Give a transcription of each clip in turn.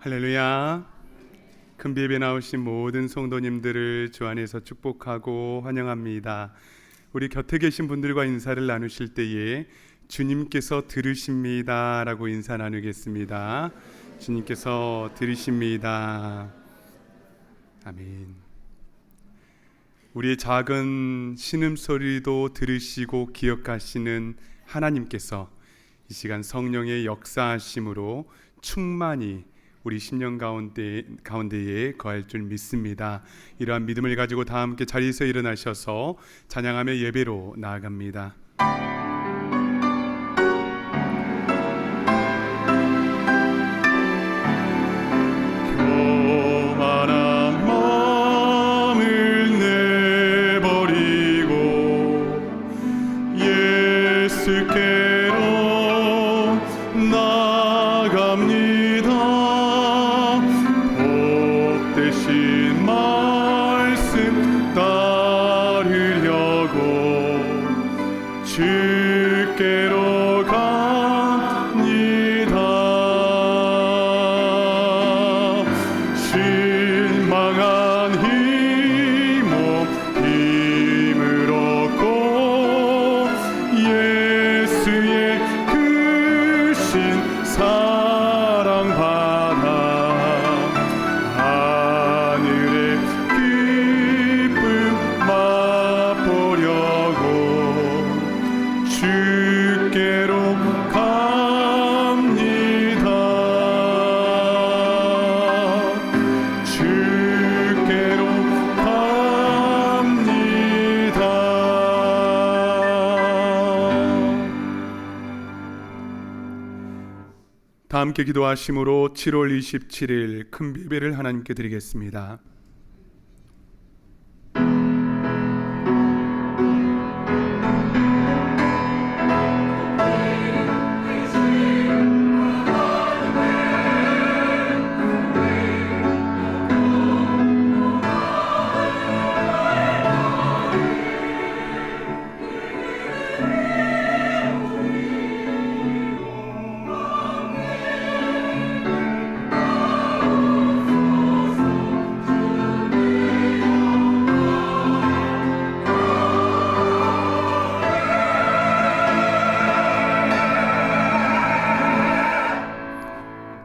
할렐루야. 큰비에 나오신 모든 성도님들을 주 안에서 축복하고 환영합니다. 우리 곁에 계신 분들과 인사를 나누실 때에 주님께서 들으십니다 라고 인사 나누겠습니다. 주님께서 들으십니다. 아멘. 우리의 작은 신음소리도 들으시고 기억하시는 하나님께서 이 시간 성령의 역사하심으로 충만히 우리 심령 가운데에 거할 줄 믿습니다. 이러한 믿음을 가지고 다 함께 자리에서 일어나셔서 찬양하며 예배로 나아갑니다. 교만한 마음을 내버리고 예수께로 나갑니다. 복되신 말씀 따르려고 주께로 갑니다. 실망한 힘을 얻고 예수의 크신 사랑 받아 하늘의 기쁨 맛보려고 주께로 갑니다. 주께로 갑니다. 다 함께 기도하심으로 7월 27일 큰 예배를 하나님께 드리겠습니다.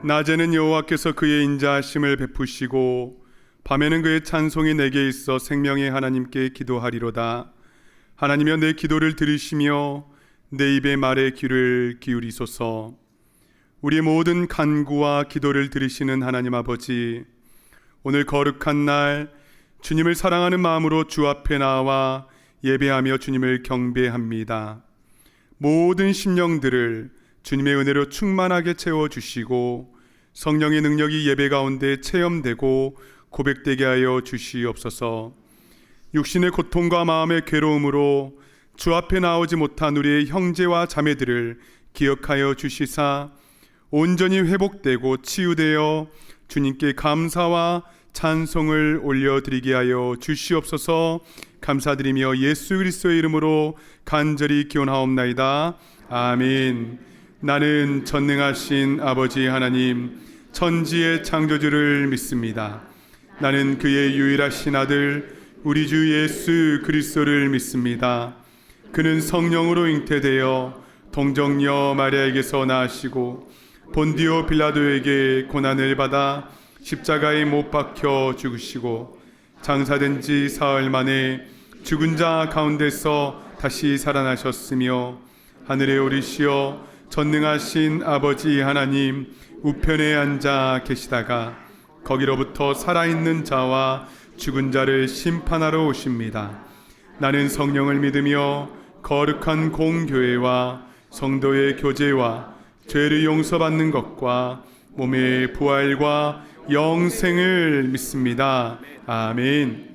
낮에는 여호와께서 그의 인자하심을 베푸시고 밤에는 그의 찬송이 내게 있어 생명의 하나님께 기도하리로다. 하나님여 내 기도를 들으시며 내 입의 말에 귀를 기울이소서. 우리의 모든 간구와 기도를 들으시는 하나님 아버지, 오늘 거룩한 날 주님을 사랑하는 마음으로 주 앞에 나와 예배하며 주님을 경배합니다. 모든 심령들을 주님의 은혜로 충만하게 채워주시고 성령의 능력이 예배 가운데 체험되고 고백되게 하여 주시옵소서. 육신의 고통과 마음의 괴로움으로 주 앞에 나오지 못한 우리의 형제와 자매들을 기억하여 주시사 온전히 회복되고 치유되어 주님께 감사와 찬송을 올려드리게 하여 주시옵소서. 감사드리며 예수 그리스도의 이름으로 간절히 기원하옵나이다. 아멘. 나는 전능하신 아버지 하나님 천지의 창조주를 믿습니다. 나는 그의 유일하신 아들 우리 주 예수 그리스도를 믿습니다. 그는 성령으로 잉태되어 동정녀 마리아에게서 나시고 본디오 빌라도에게 고난을 받아 십자가에 못 박혀 죽으시고 장사된 지 사흘 만에 죽은 자 가운데서 다시 살아나셨으며 하늘에 오르시어 전능하신 아버지 하나님 우편에 앉아 계시다가 거기로부터 살아있는 자와 죽은 자를 심판하러 오십니다. 나는 성령을 믿으며 거룩한 공교회와 성도의 교제와 죄를 용서받는 것과 몸의 부활과 영생을 믿습니다. 아멘.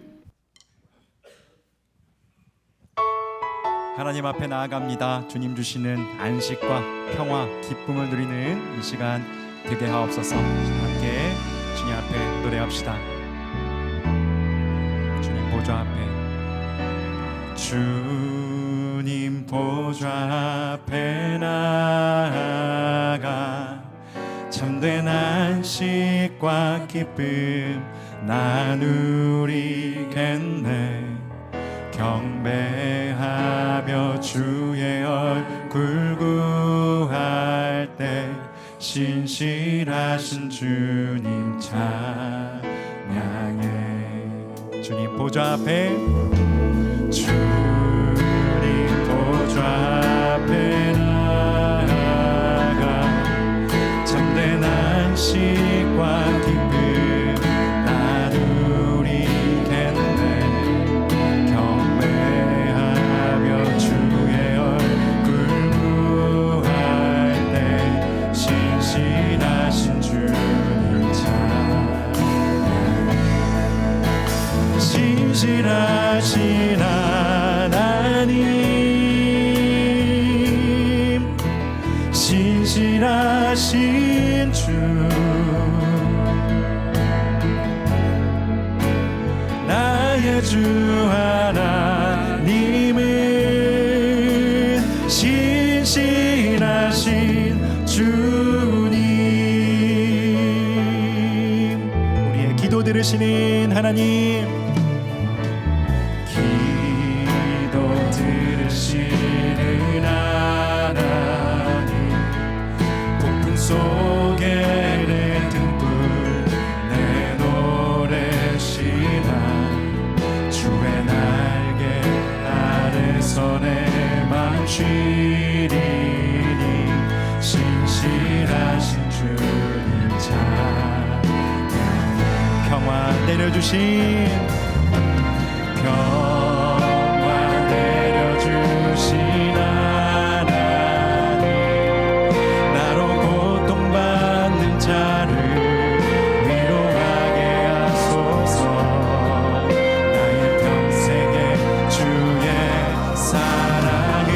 하나님 앞에 나아갑니다. 주님 주시는 안식과 평화, 기쁨을 누리는 이 시간 되게 하옵소서. 함께 주님 앞에 노래합시다. 주님 보좌 앞에, 주님 보좌 앞에 나아가 참된 안식과 기쁨 나누리겠네. 경배하며 주의 얼굴 구할 때 신실하신 주님 찬양해. 주님 보좌 앞에, 주님 보좌 앞에 나아가 참된 안식과 기쁨 나누리겠네. 경배하며 주의 얼굴 구할 때 신실하신 주님 찬양. 신실하신 하나님, 신실하신 주, 나의 주 하나님은 신실하신 주님. 우리의 기도 들으시는 하나님, 기도 들으시는 하나님, 폭풍 속에 내 등불 내 노래시나 주의 날개 아래서 내 맘 쉬리니 신실하신 주님 찬양. 평화 내려주신, 평화 내려주신 하나님, 나로 고통받는 자를 위로하게 하소서. 나의 평생에 주의 사랑을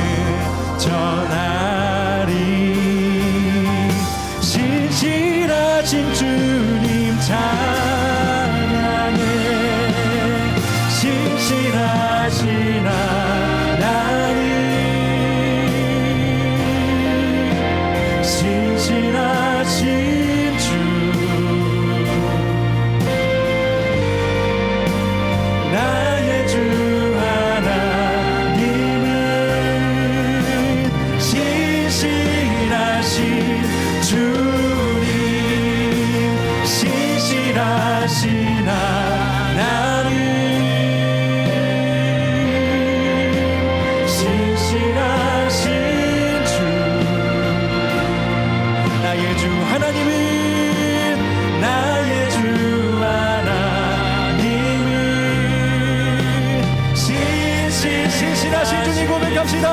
전하리. 신실하신 주님 찬양해. 신실하신 하나님, 신실하신 주, 나의 주 하나님은 신실하신 주님, 신실하신 하나님, 신실하신 주, 나의 주 하나님은, 나의 주 하나님은 신실하신 주님 고백합시다.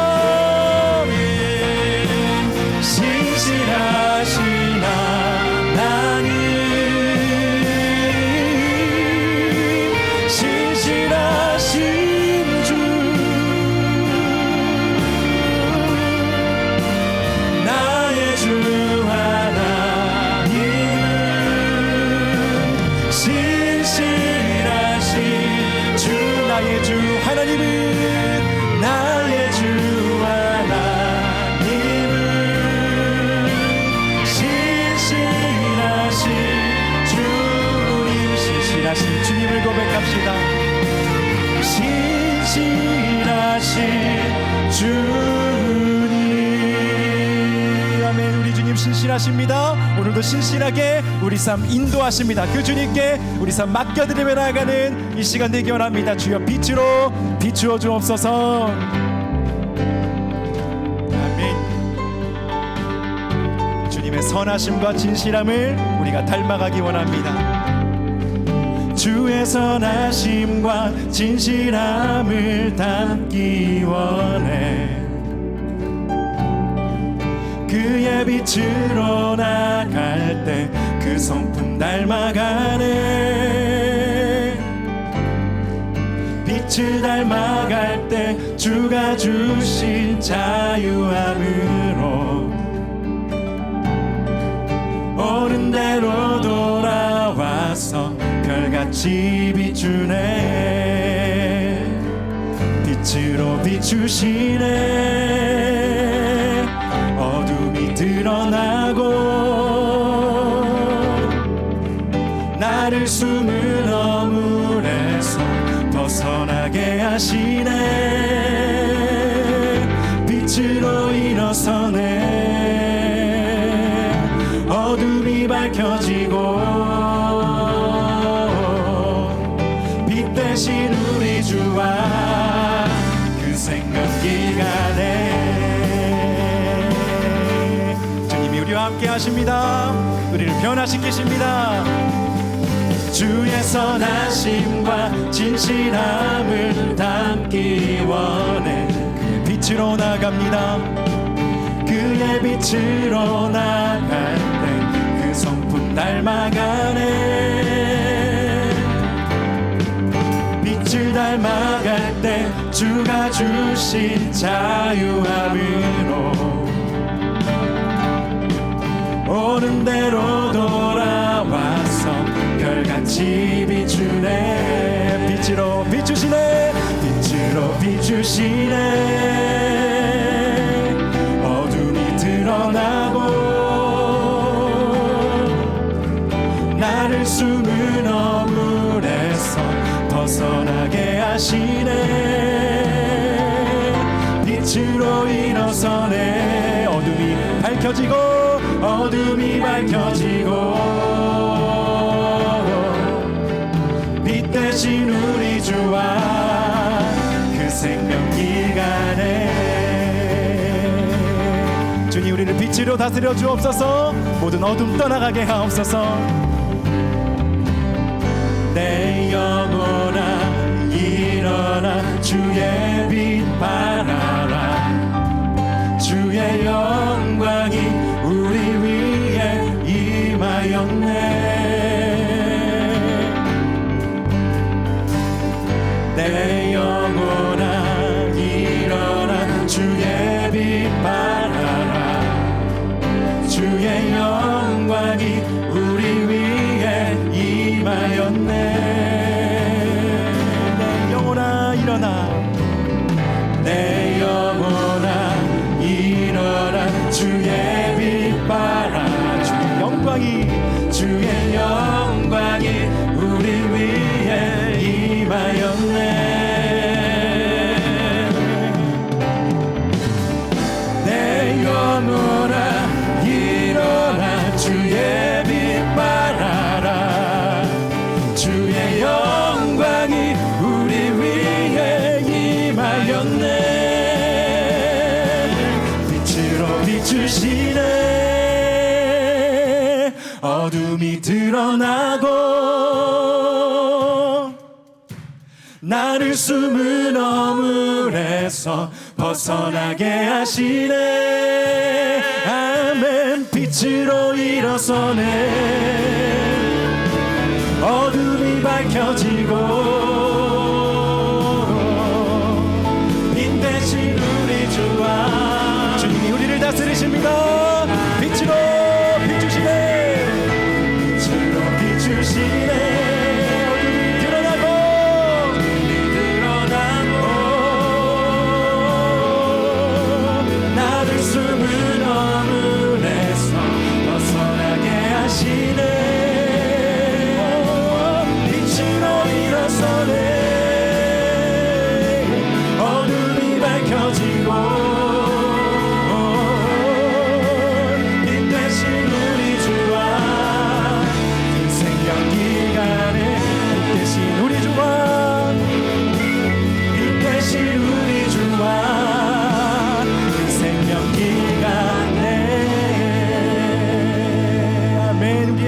신실하신 하나님, 신실하신 주, 나의 주 하나님, 신실하신 주, 나의 주 하나님은, 나의 주 하나님은 신실하신 주님, 신실하신 주님을 고백합시다. 신실하신 주님. 아멘. 우리 주님 신실하십니다. 오늘도 신실하게 우리 삶 인도하십니다. 그 주님께 우리 삶 맡겨드리며 나아가는 이 시간 되기 원합니다. 주여 빛으로 비추어 주옵소서. 아멘. 주님의 선하심과 진실함을 우리가 닮아가기 원합니다. 주의 선하심과 진실함을 담기 원해. 그의 빛으로 나갈 때 그 성품 닮아가네. 빛을 닮아갈 때 주가 주신 자유함으로 옳은 대로 돌아와서 별같이 비추네. 빛으로 비추시네. 어둠이 드러나고 나를 숨은 어물에서 벗어나게 하시네. 빛으로 일어서네. 어둠이 밝혀지고 빛 대신 우리 주와 그 생명기간에 주님이 우리와 함께 하십니다. 우리를 변화시키십니다. 주의 선하심과 진실함을 담기 원해. 그의 빛으로 나갑니다. 그의 빛으로 나갈 때 그 성품 닮아가네. 빛을 닮아갈 때 주가 주신 자유함으로 오는 대로 돌아와서 별같이 비추네. 빛으로 비추시네. 빛으로 비추시네. 어둠이 드러나고 나를 숨은 어물에서 벗어나게 하시네. 빛으로 일어서네. 어둠이 밝혀지고 빛 대신 우리 주와 그 생명기간에 주님 우리를 빛으로 다스려 주옵소서. 모든 어둠 떠나가게 하옵소서. 내 영혼아 일어나 주의 빛 발하라. 주의 영광이 우리 위에 임하였네. 내 영혼아 일어나 주의 빛 발하라. 주의 영광이 우리 위에 임하였네. 내 영혼아 일어나. 내 영혼아 일어나 주의 빛 발하라. 주의 영광이 우리 위에 임하였네. 내 영혼아 일어나 주의 빛 발하라. 주의 영광이 우리 위에 임하였네. 빛으로 비추시네. 어둠이 드러나고 나를 숨은 어물에서 벗어나게 하시네. 아멘. 빛으로 일어서네. 어둠이 밝혀지고 빛 대신 우리 주와 주님이 우리를 다스리십니다. 빛으로 비추시네. 빛으로 비추시네.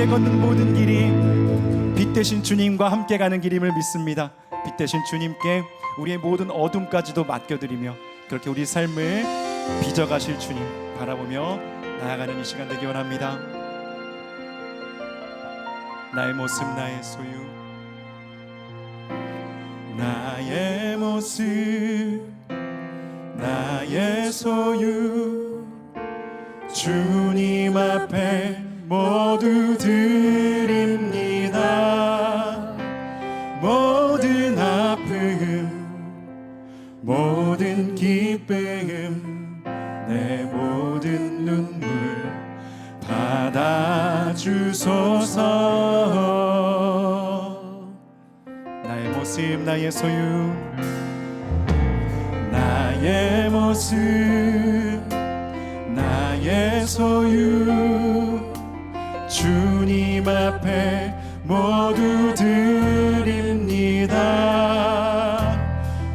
걷는 모든 길이 빛 대신 주님과 함께 가는 길임을 믿습니다. 빛 대신 주님께 우리의 모든 어둠까지도 맡겨드리며 그렇게 우리 삶을 빚어가실 주님 바라보며 나아가는 이 시간 되기 원합니다. 나의 모습 나의 소유, 나의 모습 나의 소유, 주님 앞에 모두 드립니다. 모든 아픔 모든 기쁨 내 모든 눈물 받아주소서. 하나님 나의 소유, 나의 모습, 나의 소유, 주님 앞에 모두 드립니다.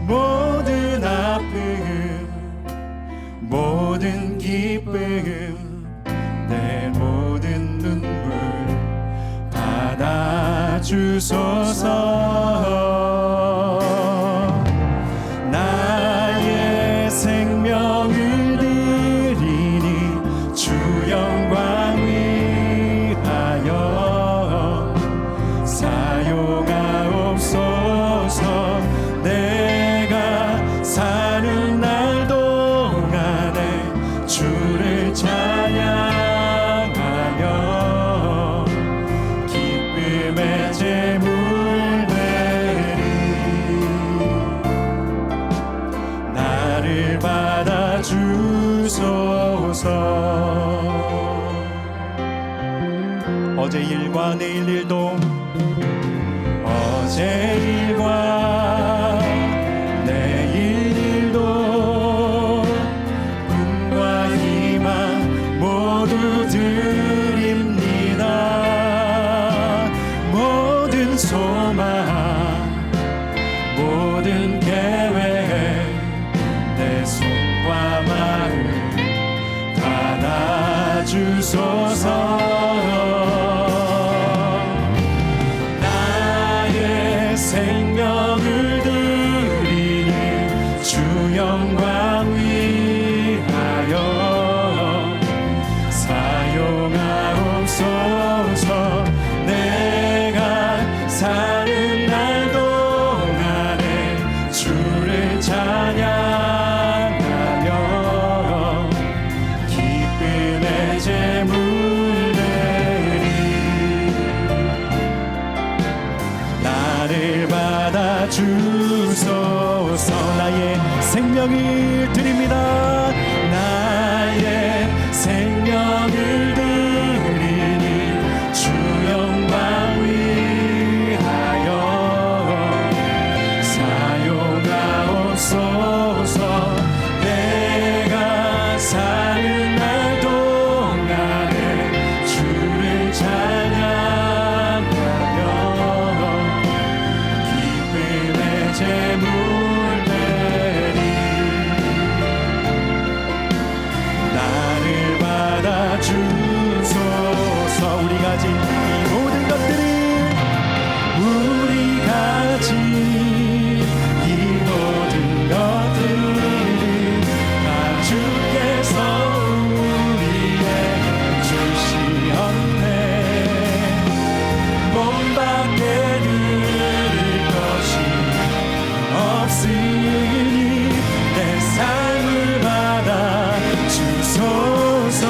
모든 아픔, 모든 기쁨, 내 모든 눈물 받아주소서. 나의 생명을 드리니 주 영광 위하여 사용하옵소서. 내가 사는 날 동안에 주를 찬양하며 기쁨의 제물 되리. 나를 받아주소서. 어제 일과 내일 일도, 어제 일과 내일 일도, 꿈과 희망 모두 드립니다. 모든 소망, 모든 계획, 내 손과 마음 받아주소서. 생명을 드리니 주 영광 위하여 사용하옵소서. 내가 사는 날 동안에 주를 찬양하며 기쁨의 제물 되리. 나를 받아주소서. 나의 생명을 드립니다. 나의 생명을 드리니 주 영광 위하여 사용하옵소서. 내가 사는 날 동안에 주를 찬양하며 제물 되리. 나를 받아주소서. 우리 가진 이 모든 것들을, 우리 가진 이 모든 것들을 다 주께서 우리에게 주시었네. 몸밖에 드릴 것이 없으니 내 삶을 받아 주소서.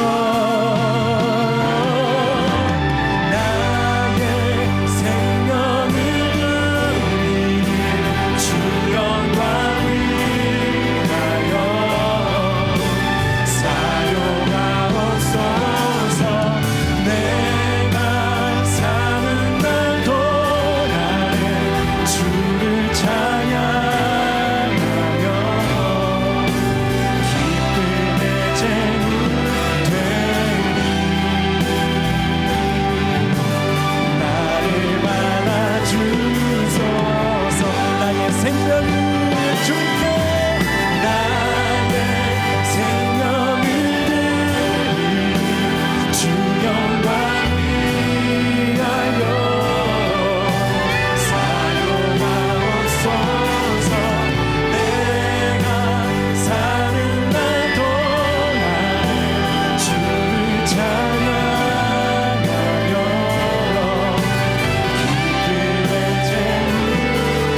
나의 생명을 드리니 주 영광 위하여 사용하옵소서. 내가 사는 날 동안에 주를 찬양하며 기쁨의 제물 되리. 나를 받아주소서. 나의 생명을 주께, 나의 생명을 드리니 주 영광 위하여 사용하옵소서. 내가 사는 날 동안에 주를 찬양하며 기쁨의 제물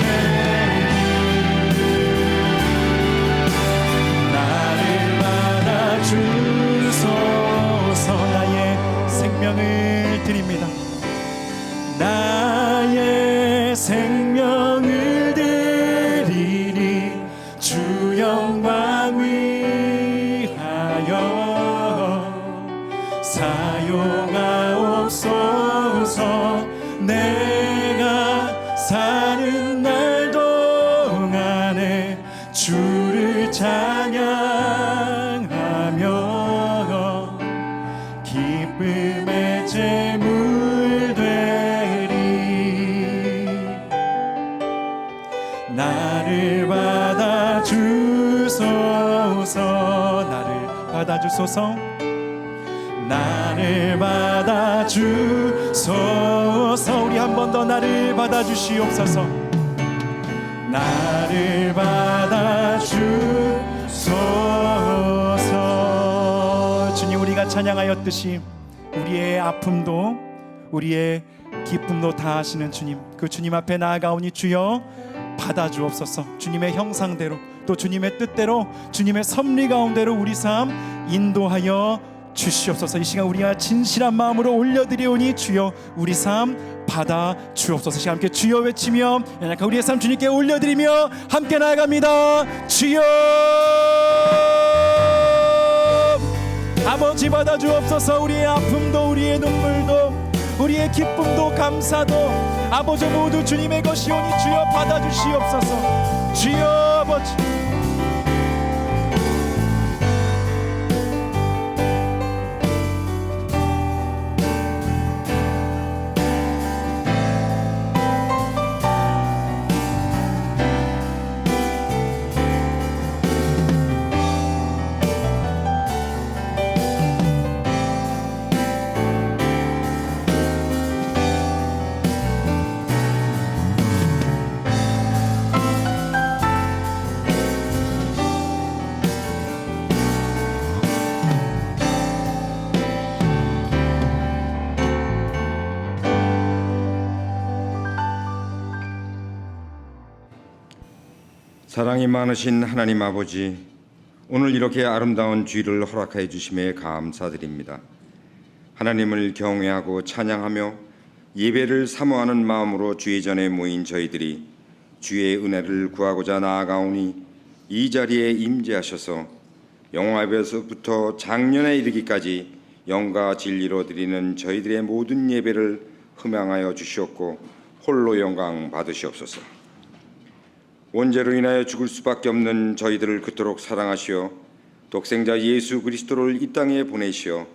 되리. 나를 받아주소서. 나의 생명을 드립니다. 나의 생명을 드리니 주 영광 위하여 사용하옵소서. 내가 사는 날 동안에 기쁨의 제물 되리. 나를 받아주소서, 나를 받아주소서, 나를 받아주소서. 우리 한 번 더 나를 받아주시옵소서. 나를 받아주소서. 주님, 우리가 찬양하였듯이 우리의 아픔도 우리의 기쁨도 다 아시는 주님, 그 주님 앞에 나아가오니 주여 받아주옵소서. 주님의 형상대로 또 주님의 뜻대로 주님의 섭리 가운데로 우리 삶 인도하여 주시옵소서. 이 시간 우리가 진실한 마음으로 올려드리오니 주여 우리 삶 받아 주옵소서. 시간 함께 주여 외치며 연약한 우리의 삶 주님께 올려드리며 함께 나아갑니다. 주여 아버지 받아 주옵소서. 우리의 아픔도 우리의 눈물도 우리의 기쁨도 감사도 아버지 모두 주님의 것이오니 주여 받아 주시옵소서. 주여 아버지, 사랑이 많으신 하나님 아버지, 오늘 이렇게 아름다운 주일을 허락하여 주심에 감사드립니다. 하나님을 경외하고 찬양하며 예배를 사모하는 마음으로 주의 전에 모인 저희들이 주의 은혜를 구하고자 나아가오니 이 자리에 임재하셔서 영화에서부터 작년에 이르기까지 영과 진리로 드리는 저희들의 모든 예배를 흠양하여 주시옵고 홀로 영광 받으시옵소서. 원죄로 인하여 죽을 수밖에 없는 저희들을 그토록 사랑하시어 독생자 예수 그리스도를 이 땅에 보내시어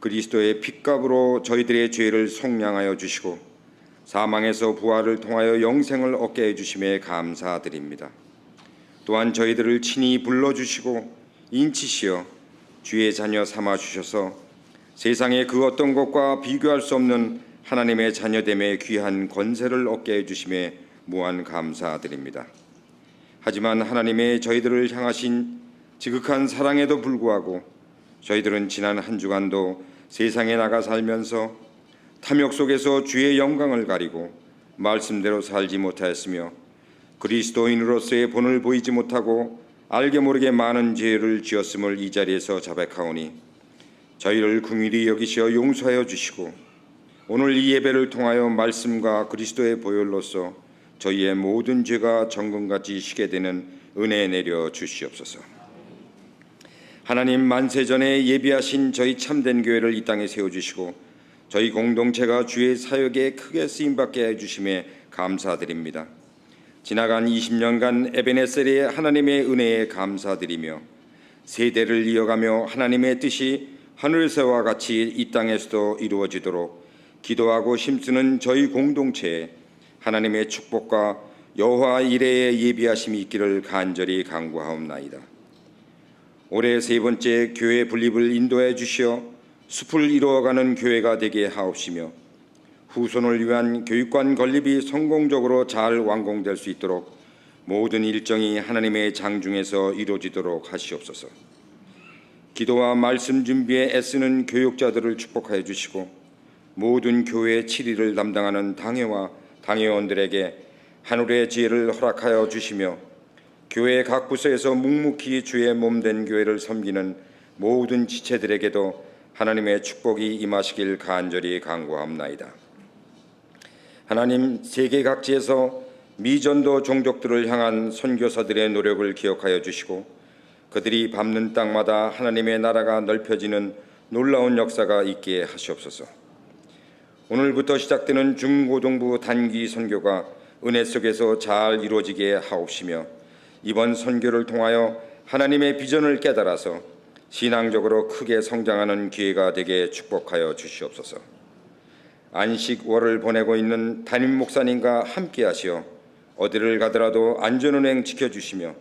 그리스도의 핏값으로 저희들의 죄를 속량하여 주시고 사망에서 부활을 통하여 영생을 얻게 해주심에 감사드립니다. 또한 저희들을 친히 불러주시고 인치시어 주의 자녀 삼아주셔서 세상의 그 어떤 것과 비교할 수 없는 하나님의 자녀됨의 귀한 권세를 얻게 해주심에 무한 감사드립니다. 하지만 하나님의 저희들을 향하신 지극한 사랑에도 불구하고 저희들은 지난 한 주간도 세상에 나가 살면서 탐욕 속에서 주의 영광을 가리고 말씀대로 살지 못하였으며 그리스도인으로서의 본을 보이지 못하고 알게 모르게 많은 죄를 지었음을 이 자리에서 자백하오니 저희를 긍휼히 여기시어 용서하여 주시고 오늘 이 예배를 통하여 말씀과 그리스도의 보혈로서 저희의 모든 죄가 정금같이 쉬게 되는 은혜 내려 주시옵소서. 하나님, 만세전에 예비하신 저희 참된 교회를 이 땅에 세워주시고 저희 공동체가 주의 사역에 크게 쓰임받게 해주심에 감사드립니다. 지나간 20년간 에베네셀의 하나님의 은혜에 감사드리며 세대를 이어가며 하나님의 뜻이 하늘에서와 같이 이 땅에서도 이루어지도록 기도하고 힘쓰는 저희 공동체에 하나님의 축복과 여호와 이레의 예비하심이 있기를 간절히 간구하옵나이다. 올해 세 번째 교회 분립을 인도해 주시어 숲을 이루어가는 교회가 되게 하옵시며 후손을 위한 교육관 건립이 성공적으로 잘 완공될 수 있도록 모든 일정이 하나님의 장중에서 이루어지도록 하시옵소서. 기도와 말씀 준비에 애쓰는 교육자들을 축복하여 주시고 모든 교회 7일을 담당하는 당회와 당회원들에게 하늘의 지혜를 허락하여 주시며 교회 각 부서에서 묵묵히 주의 몸된 교회를 섬기는 모든 지체들에게도 하나님의 축복이 임하시길 간절히 간구합나이다. 하나님, 세계 각지에서 미전도 종족들을 향한 선교사들의 노력을 기억하여 주시고 그들이 밟는 땅마다 하나님의 나라가 넓혀지는 놀라운 역사가 있게 하시옵소서. 오늘부터 시작되는 중고등부 단기 선교가 은혜 속에서 잘 이루어지게 하옵시며 이번 선교를 통하여 하나님의 비전을 깨달아서 신앙적으로 크게 성장하는 기회가 되게 축복하여 주시옵소서. 안식월을 보내고 있는 담임 목사님과 함께 하시어 어디를 가더라도 안전운행 지켜주시며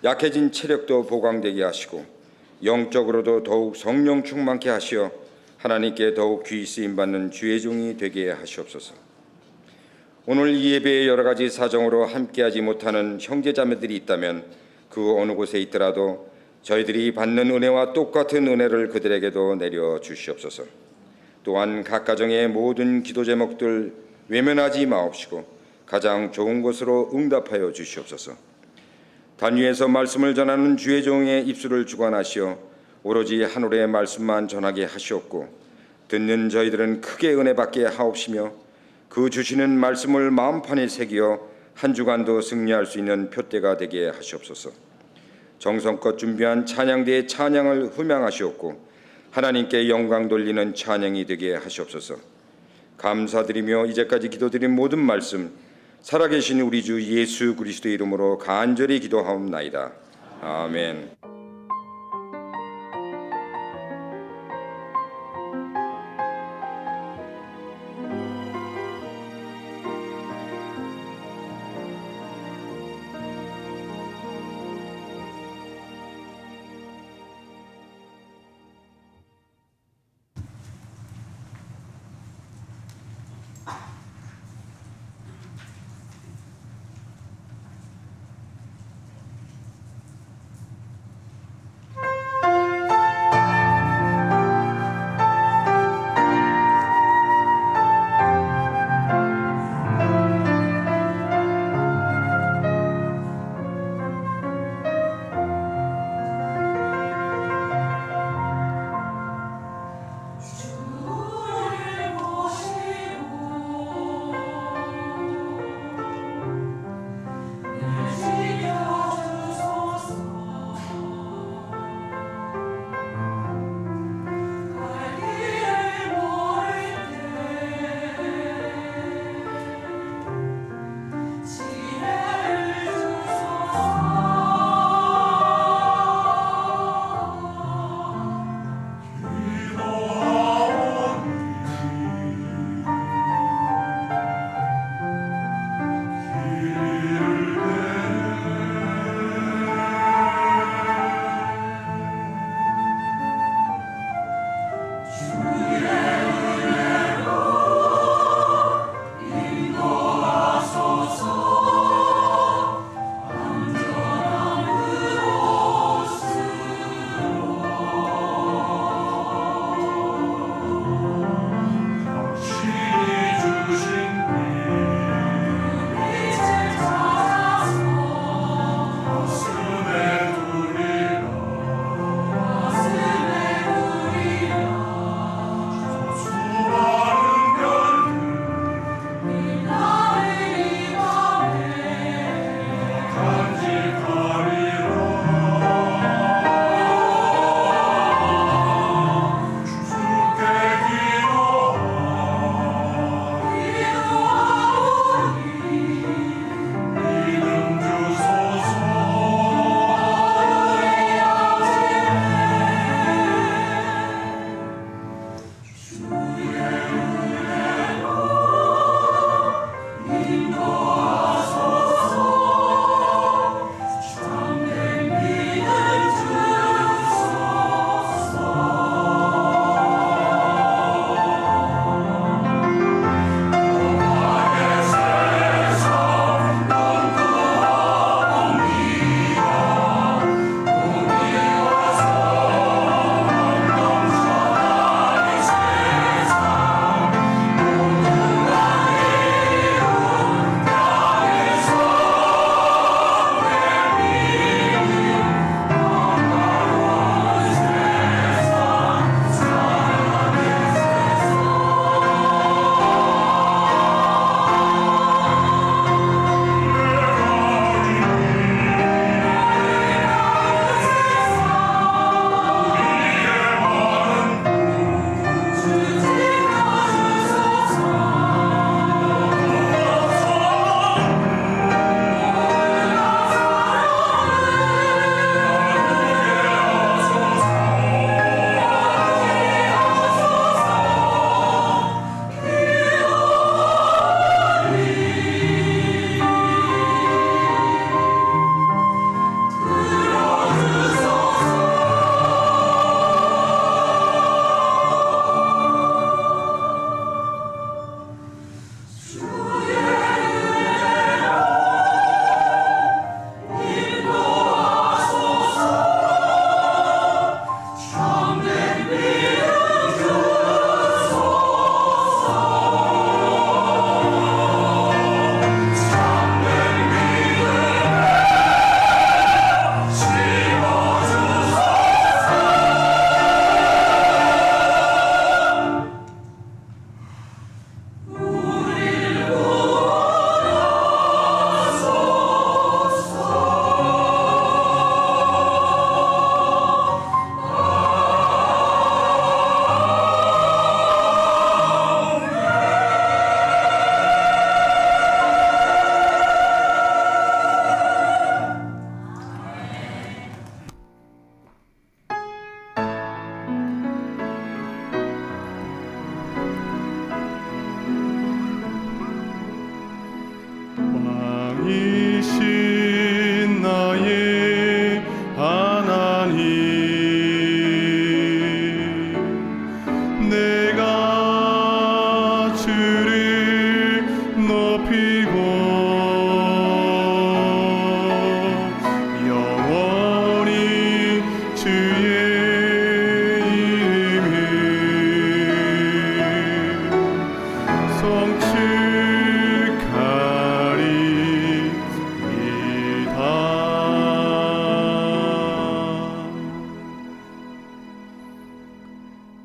약해진 체력도 보강되게 하시고 영적으로도 더욱 성령 충만케 하시어 하나님께 더욱 귀히 쓰임받는 주의 종이 되게 하시옵소서. 오늘 이 예배에 여러 가지 사정으로 함께하지 못하는 형제자매들이 있다면 그 어느 곳에 있더라도 저희들이 받는 은혜와 똑같은 은혜를 그들에게도 내려 주시옵소서. 또한 각 가정의 모든 기도 제목들 외면하지 마옵시고 가장 좋은 것으로 응답하여 주시옵소서. 단위에서 말씀을 전하는 주의 종의 입술을 주관하시어 오로지 하늘의 말씀만 전하게 하시옵고 듣는 저희들은 크게 은혜 받게 하옵시며 그 주시는 말씀을 마음판에 새기어 한 주간도 승리할 수 있는 표대가 되게 하시옵소서. 정성껏 준비한 찬양대의 찬양을 흠양하시옵고 하나님께 영광 돌리는 찬양이 되게 하시옵소서. 감사드리며 이제까지 기도드린 모든 말씀 살아계신 우리 주 예수 그리스도의 이름으로 간절히 기도하옵나이다. 아멘.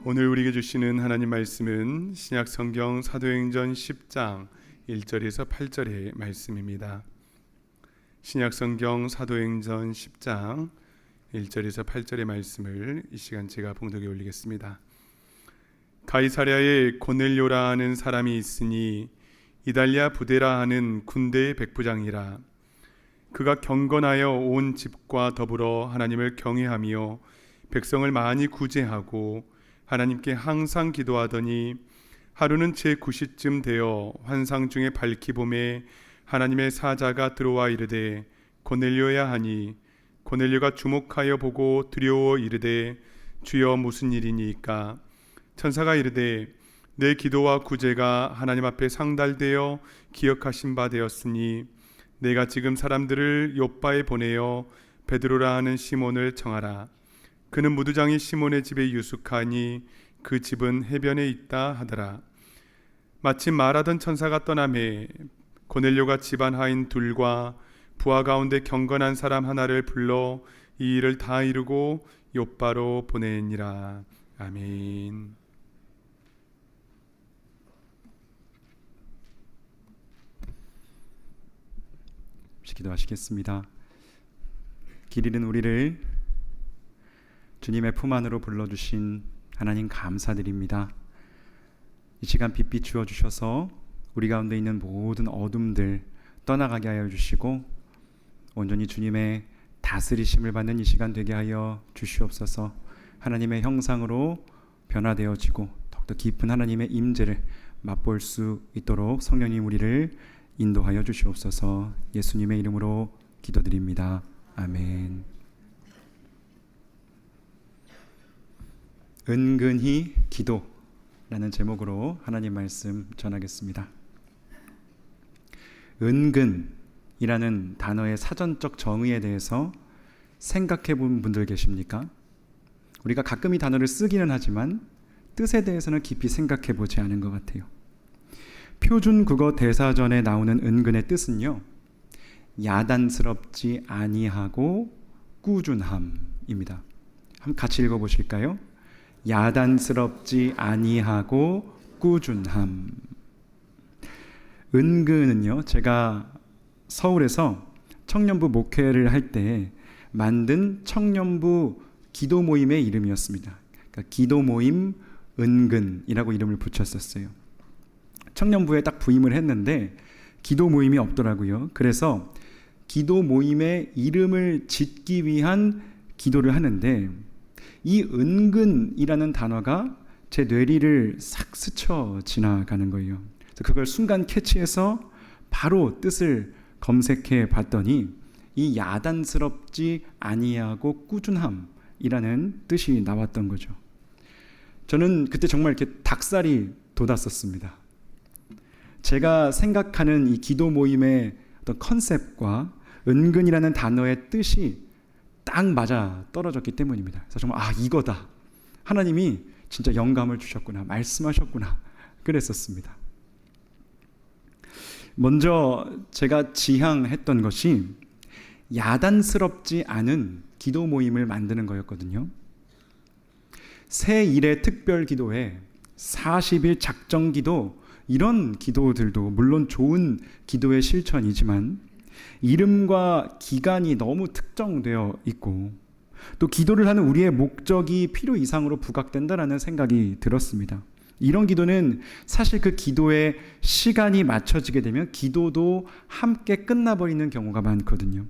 오늘 우리에게 주시는 하나님 말씀은 신약 성경 사도행전 10장 1절에서 8절의 말씀입니다. 신약 성경 사도행전 10장 1절에서 8절의 말씀을 이 시간 제가 봉독에 올리겠습니다. 가이사랴에 고넬료라 하는 사람이 있으니 이달리아 부데라 하는 군대의 백부장이라. 그가 경건하여 온 집과 더불어 하나님을 경외하며 백성을 많이 구제하고 하나님께 항상 기도하더니 하루는 제9시쯤 되어 환상 중에 밝히 봄에 하나님의 사자가 들어와 이르되 고넬료야 하니 고넬료가 주목하여 보고 두려워 이르되 주여 무슨 일이니까? 천사가 이르되 내 기도와 구제가 하나님 앞에 상달되어 기억하신 바 되었으니 내가 지금 사람들을 욥바에 보내어 베드로라 하는 시몬을 청하라. 그는 무두장이 시몬의 집에 유숙하니 그 집은 해변에 있다 하더라. 마침 말하던 천사가 떠나매 고넬료가 집안 하인 둘과 부하 가운데 경건한 사람 하나를 불러 이 일을 다 이루고 욥바로 보내니라. 아멘. 기도하시겠습니다. 길 잃은 우리를 주님의 품 안으로 불러주신 하나님 감사드립니다. 이 시간 빛 비추어 주셔서 우리 가운데 있는 모든 어둠들 떠나가게 하여 주시고 온전히 주님의 다스리심을 받는 이 시간 되게 하여 주시옵소서. 하나님의 형상으로 변화되어지고 더욱더 깊은 하나님의 임재를 맛볼 수 있도록 성령님 우리를 인도하여 주시옵소서. 예수님의 이름으로 기도드립니다. 아멘. 은근히 기도라는 제목으로 하나님 말씀 전하겠습니다. 은근이라는 단어의 사전적 정의에 대해서 생각해 본 분들 계십니까? 우리가 가끔 이 단어를 쓰기는 하지만 뜻에 대해서는 깊이 생각해 보지 않은 것 같아요. 표준 국어 대사전에 나오는 은근의 뜻은요, 야단스럽지 아니하고 꾸준함입니다. 한번 같이 읽어보실까요? 야단스럽지 아니하고 꾸준함. 은근은요, 제가 서울에서 청년부 목회를 할 때 만든 청년부 기도 모임의 이름이었습니다. 그러니까 기도 모임 은근이라고 이름을 붙였었어요. 청년부에 딱 부임을 했는데 기도 모임이 없더라고요. 그래서 기도 모임의 이름을 짓기 위한 기도를 하는데 이 은근이라는 단어가 제 뇌리를 싹 스쳐 지나가는 거예요. 그래서 그걸 순간 캐치해서 바로 뜻을 검색해 봤더니 이 야단스럽지 아니하고 꾸준함이라는 뜻이 나왔던 거죠. 저는 그때 정말 이렇게 닭살이 돋았었습니다. 제가 생각하는 이 기도 모임의 어떤 컨셉과 은근이라는 단어의 뜻이 딱 맞아 떨어졌기 때문입니다. 그래서 정말 이거다. 하나님이 진짜 영감을 주셨구나. 말씀하셨구나. 그랬었습니다. 먼저 제가 지향했던 것이 야단스럽지 않은 기도 모임을 만드는 거였거든요. 새 일의 특별 기도회, 40일 작정 기도, 이런 기도들도 물론 좋은 기도의 실천이지만 이름과 기간이 너무 특정되어 있고 또 기도를 하는 우리의 목적이 필요 이상으로 부각된다라는 생각이 들었습니다. 이런 기도는 사실 그 기도의 시간이 맞춰지게 되면 기도도 함께 끝나버리는 경우가 많거든요.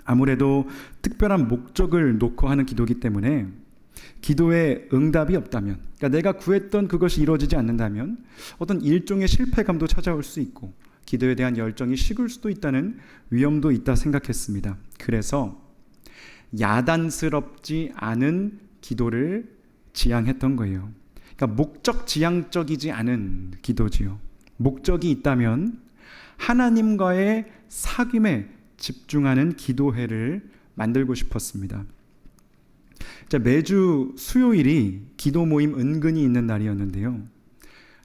아무래도 특별한 목적을 놓고 하는 기도이기 때문에 기도에 응답이 없다면, 그러니까 내가 구했던 그것이 이루어지지 않는다면 어떤 일종의 실패감도 찾아올 수 있고 기도에 대한 열정이 식을 수도 있다는 위험도 있다 생각했습니다. 그래서 야단스럽지 않은 기도를 지향했던 거예요. 그러니까 목적 지향적이지 않은 기도지요. 목적이 있다면 하나님과의 사귐에 집중하는 기도회를 만들고 싶었습니다. 매주 수요일이 기도 모임 은근히 있는 날이었는데요.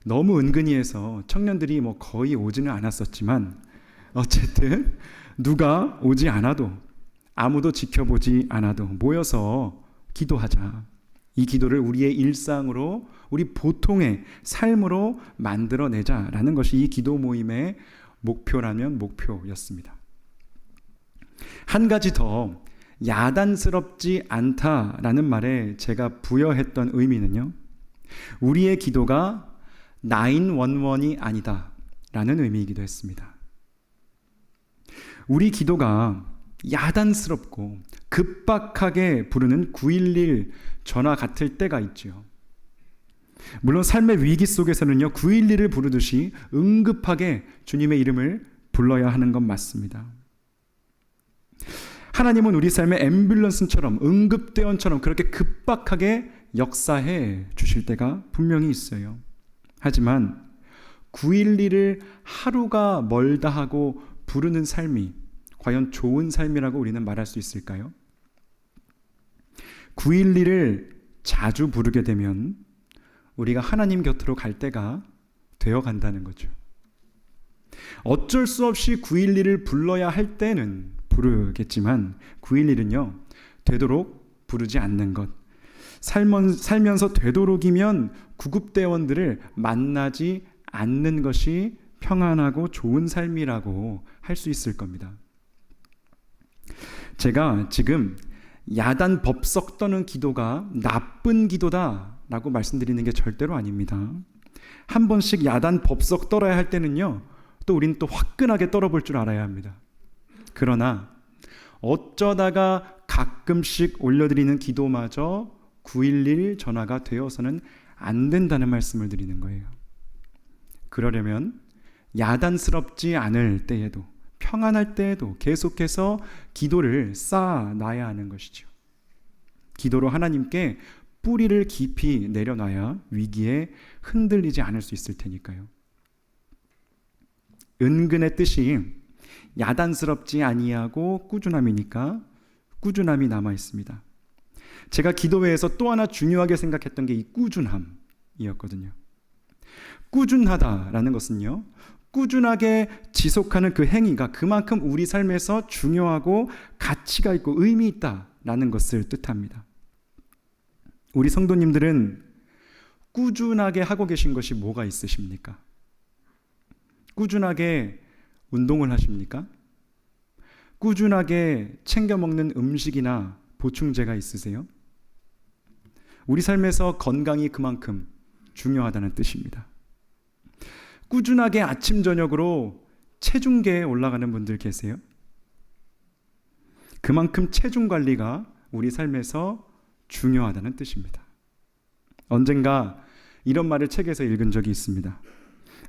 너무 은근히 해서 청년들이 거의 오지는 않았었지만 어쨌든 누가 오지 않아도 아무도 지켜보지 않아도 모여서 기도하자. 이 기도를 우리의 일상으로, 우리 보통의 삶으로 만들어내자라는 것이 이 기도 모임의 목표라면 목표였습니다. 한 가지 더 야단스럽지 않다라는 말에 제가 부여했던 의미는요, 우리의 기도가 911이 아니다 라는 의미이기도 했습니다. 우리 기도가 야단스럽고 급박하게 부르는 911 전화 같을 때가 있죠. 물론 삶의 위기 속에서는요, 911을 부르듯이 응급하게 주님의 이름을 불러야 하는 건 맞습니다. 하나님은 우리 삶의 앰뷸런스처럼, 응급대원처럼 그렇게 급박하게 역사해 주실 때가 분명히 있어요. 하지만 911을 하루가 멀다 하고 부르는 삶이 과연 좋은 삶이라고 우리는 말할 수 있을까요? 911을 자주 부르게 되면 우리가 하나님 곁으로 갈 때가 되어 간다는 거죠. 어쩔 수 없이 911을 불러야 할 때는 부르겠지만 911은요, 되도록 부르지 않는 것. 살면서 되도록이면 구급대원들을 만나지 않는 것이 평안하고 좋은 삶이라고 할 수 있을 겁니다. 제가 지금 야단 법석 떠는 기도가 나쁜 기도다라고 말씀드리는 게 절대로 아닙니다. 한 번씩 야단 법석 떨어야 할 때는요, 또 우린 또 화끈하게 떨어볼 줄 알아야 합니다. 그러나 어쩌다가 가끔씩 올려드리는 기도마저 911 전화가 되어서는 안 된다는 말씀을 드리는 거예요. 그러려면 야단스럽지 않을 때에도, 평안할 때에도 계속해서 기도를 쌓아놔야 하는 것이죠. 기도로 하나님께 뿌리를 깊이 내려놔야 위기에 흔들리지 않을 수 있을 테니까요. 은근의 뜻이 야단스럽지 아니하고 꾸준함이니까 꾸준함이 남아 있습니다. 제가 기도회에서 또 하나 중요하게 생각했던 게 이 꾸준함이었거든요. 꾸준하다라는 것은요, 꾸준하게 지속하는 그 행위가 그만큼 우리 삶에서 중요하고 가치가 있고 의미 있다라는 것을 뜻합니다. 우리 성도님들은 꾸준하게 하고 계신 것이 뭐가 있으십니까? 꾸준하게 운동을 하십니까? 꾸준하게 챙겨 먹는 음식이나 보충제가 있으세요? 우리 삶에서 건강이 그만큼 중요하다는 뜻입니다. 꾸준하게 아침 저녁으로 체중계에 올라가는 분들 계세요? 그만큼 체중 관리가 우리 삶에서 중요하다는 뜻입니다. 언젠가 이런 말을 책에서 읽은 적이 있습니다.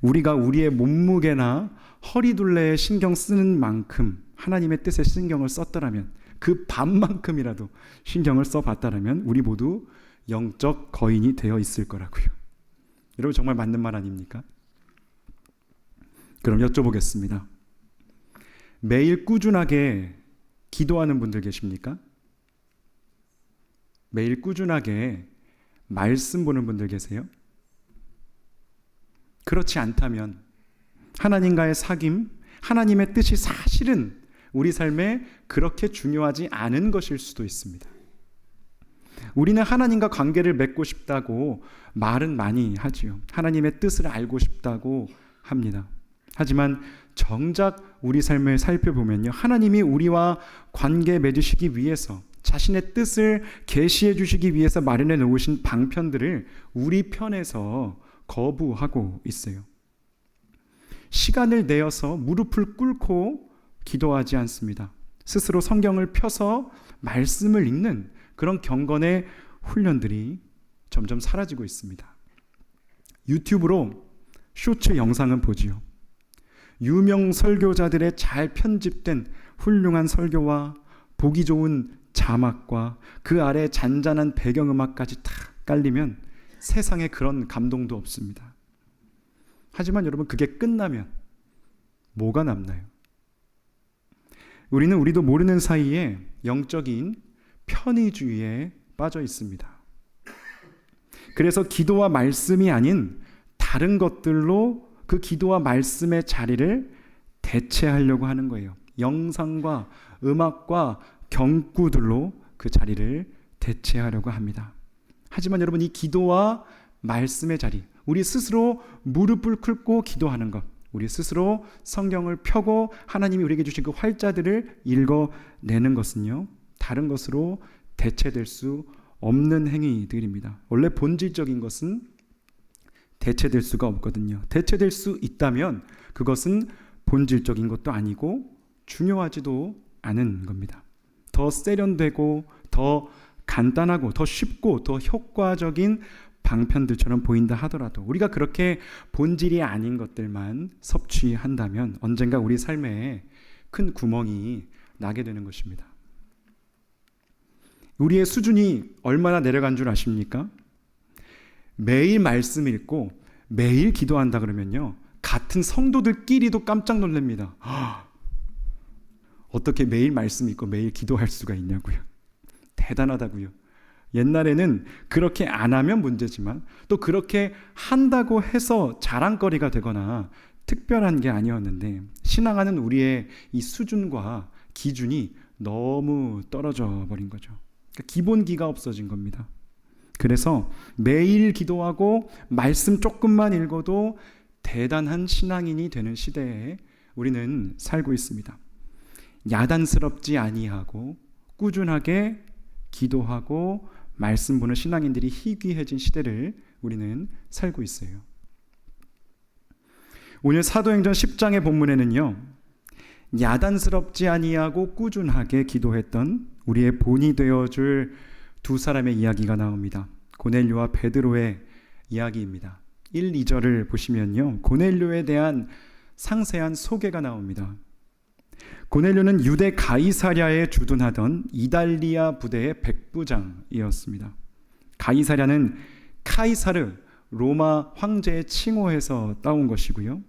우리가 우리의 몸무게나 허리둘레에 신경 쓰는 만큼 하나님의 뜻에 신경을 썼더라면, 그 반만큼이라도 신경을 써봤다라면 우리 모두 영적 거인이 되어 있을 거라고요. 여러분, 정말 맞는 말 아닙니까? 그럼 여쭤보겠습니다. 매일 꾸준하게 기도하는 분들 계십니까? 매일 꾸준하게 말씀 보는 분들 계세요? 그렇지 않다면 하나님과의 사귐, 하나님의 뜻이 사실은 우리 삶에 그렇게 중요하지 않은 것일 수도 있습니다. 우리는 하나님과 관계를 맺고 싶다고 말은 많이 하지요. 하나님의 뜻을 알고 싶다고 합니다. 하지만 정작 우리 삶을 살펴보면요, 하나님이 우리와 관계 맺으시기 위해서, 자신의 뜻을 계시해 주시기 위해서 마련해 놓으신 방편들을 우리 편에서 거부하고 있어요. 시간을 내어서 무릎을 꿇고 기도하지 않습니다. 스스로 성경을 펴서 말씀을 읽는 그런 경건의 훈련들이 점점 사라지고 있습니다. 유튜브로 쇼츠 영상은 보지요. 유명 설교자들의 잘 편집된 훌륭한 설교와 보기 좋은 자막과 그 아래 잔잔한 배경음악까지 탁 깔리면 세상에 그런 감동도 없습니다. 하지만 여러분, 그게 끝나면 뭐가 남나요? 우리는 우리도 모르는 사이에 영적인 편의주의에 빠져 있습니다. 그래서 기도와 말씀이 아닌 다른 것들로 그 기도와 말씀의 자리를 대체하려고 하는 거예요. 영상과 음악과 경구들로 그 자리를 대체하려고 합니다. 하지만 여러분, 이 기도와 말씀의 자리, 우리 스스로 무릎을 꿇고 기도하는 것, 우리 스스로 성경을 펴고 하나님이 우리에게 주신 그 활자들을 읽어내는 것은요, 다른 것으로 대체될 수 없는 행위들입니다. 원래 본질적인 것은 대체될 수가 없거든요. 대체될 수 있다면 그것은 본질적인 것도 아니고 중요하지도 않은 겁니다. 더 세련되고 더 간단하고 더 쉽고 더 효과적인 방편들처럼 보인다 하더라도 우리가 그렇게 본질이 아닌 것들만 섭취한다면 언젠가 우리 삶에 큰 구멍이 나게 되는 것입니다. 우리의 수준이 얼마나 내려간 줄 아십니까? 매일 말씀 읽고 매일 기도한다 그러면요, 같은 성도들끼리도 깜짝 놀랍니다. 어떻게 매일 말씀 읽고 매일 기도할 수가 있냐고요. 대단하다고요. 옛날에는 그렇게 안 하면 문제지만 또 그렇게 한다고 해서 자랑거리가 되거나 특별한 게 아니었는데, 신앙하는 우리의 이 수준과 기준이 너무 떨어져 버린 거죠. 그러니까 기본기가 없어진 겁니다. 그래서 매일 기도하고 말씀 조금만 읽어도 대단한 신앙인이 되는 시대에 우리는 살고 있습니다. 야단스럽지 아니하고 꾸준하게 기도하고 말씀 보는 신앙인들이 희귀해진 시대를 우리는 살고 있어요. 오늘 사도행전 10장의 본문에는요, 야단스럽지 아니하고 꾸준하게 기도했던 우리의 본이 되어줄 두 사람의 이야기가 나옵니다. 고넬료와 베드로의 이야기입니다. 1, 2절을 보시면요, 고넬료에 대한 상세한 소개가 나옵니다. 고넬료는 유대 가이사랴에 주둔하던 이달리아 부대의 백부장이었습니다. 가이사랴는 카이사르, 로마 황제의 칭호에서 따온 것이고요,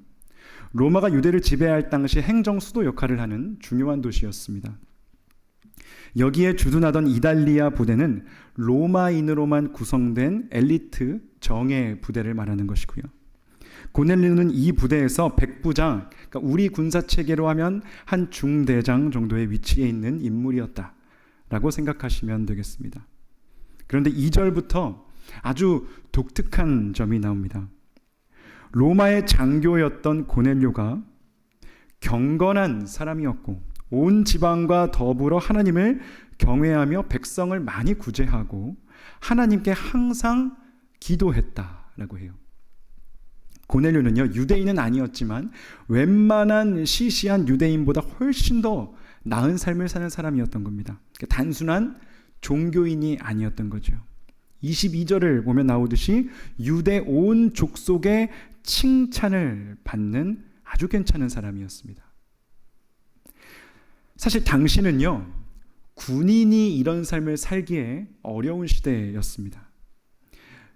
로마가 유대를 지배할 당시 행정 수도 역할을 하는 중요한 도시였습니다. 여기에 주둔하던 이달리아 부대는 로마인으로만 구성된 엘리트 정예 부대를 말하는 것이고요, 고넬료는 이 부대에서 백부장, 그러니까 우리 군사 체계로 하면 한 중대장 정도의 위치에 있는 인물이었다라고 생각하시면 되겠습니다. 그런데 2절부터 아주 독특한 점이 나옵니다. 로마의 장교였던 고넬료가 경건한 사람이었고 온 지방과 더불어 하나님을 경외하며 백성을 많이 구제하고 하나님께 항상 기도했다라고 해요. 고넬료는요, 유대인은 아니었지만 웬만한 시시한 유대인보다 훨씬 더 나은 삶을 사는 사람이었던 겁니다. 그러니까 단순한 종교인이 아니었던 거죠. 22절을 보면 나오듯이 유대 온 족속의 칭찬을 받는 아주 괜찮은 사람이었습니다. 사실 당시는요, 군인이 이런 삶을 살기에 어려운 시대였습니다.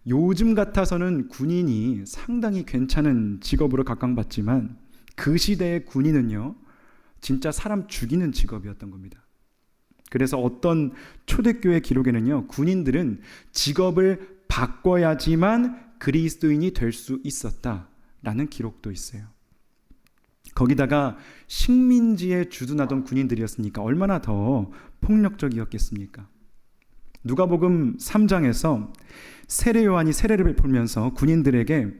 요즘 같아서는 군인이 상당히 괜찮은 직업으로 각광받지만 그 시대의 군인은요, 진짜 사람 죽이는 직업이었던 겁니다. 그래서 어떤 초대교회 기록에는요, 군인들은 직업을 바꿔야지만 그리스도인이 될 수 있었다라는 기록도 있어요. 거기다가 식민지에 주둔하던 군인들이었으니까 얼마나 더 폭력적이었겠습니까? 누가복음 3장에서 세례 요한이 세례를 베풀면서 군인들에게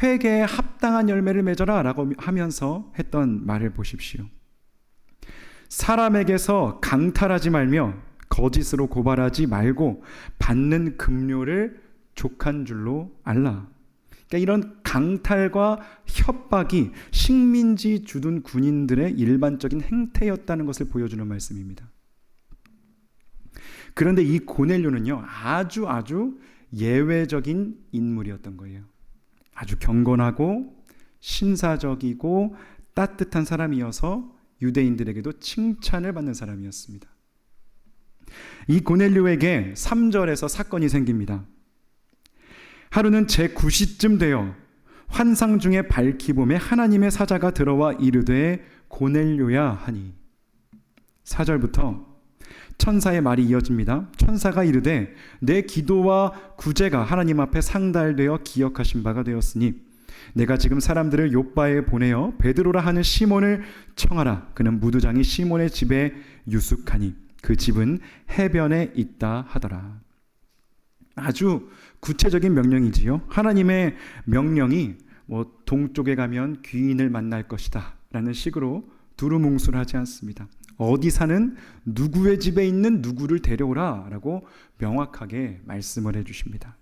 회개에 합당한 열매를 맺어라 라고 하면서 했던 말을 보십시오. 사람에게서 강탈하지 말며 거짓으로 고발하지 말고 받는 급료를 족한 줄로 알라. 그러니까 이런 강탈과 협박이 식민지 주둔 군인들의 일반적인 행태였다는 것을 보여주는 말씀입니다. 그런데 이 고넬료는요, 아주 예외적인 인물이었던 거예요. 아주 경건하고 신사적이고 따뜻한 사람이어서 유대인들에게도 칭찬을 받는 사람이었습니다. 이 고넬료에게 3절에서 사건이 생깁니다. 하루는 제9시쯤 되어 환상 중에 밝히 보매 하나님의 사자가 들어와 이르되 고넬료야 하니. 4절부터 천사의 말이 이어집니다. 천사가 이르되 내 기도와 구제가 하나님 앞에 상달되어 기억하신 바가 되었으니 내가 지금 사람들을 욥바에 보내어 베드로라 하는 시몬을 청하라. 그는 무두장이 시몬의 집에 유숙하니 그 집은 해변에 있다 하더라. 아주 구체적인 명령이지요. 하나님의 명령이 동쪽에 가면 귀인을 만날 것이다 라는 식으로 두루뭉술하지 않습니다. 어디 사는 누구의 집에 있는 누구를 데려오라 라고 명확하게 말씀을 해주십니다.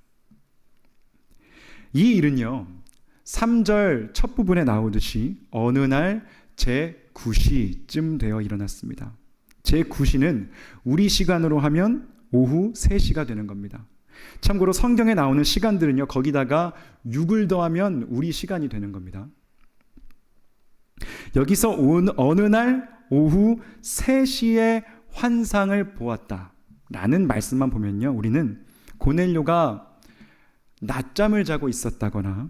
이 일은요, 3절 첫 부분에 나오듯이 어느 날 제9시쯤 되어 일어났습니다. 제9시는 우리 시간으로 하면 오후 3시가 되는 겁니다. 참고로 성경에 나오는 시간들은요, 거기다가 6을 더하면 우리 시간이 되는 겁니다. 여기서 어느 날 오후 3시에 환상을 보았다 라는 말씀만 보면요, 우리는 고넬료가 낮잠을 자고 있었다거나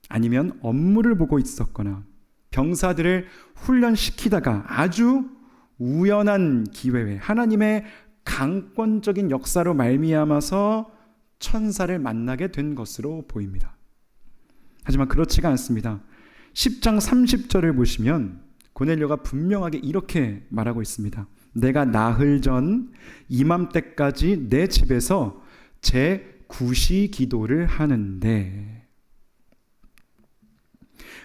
아니면 업무를 보고 있었거나 병사들을 훈련시키다가 아주 우연한 기회에 하나님의 강권적인 역사로 말미암아서 천사를 만나게 된 것으로 보입니다. 하지만 그렇지가 않습니다. 10장 30절을 보시면 고넬료가 분명하게 이렇게 말하고 있습니다. 내가 나흘 전 이맘때까지 내 집에서 제9시 기도를 하는데,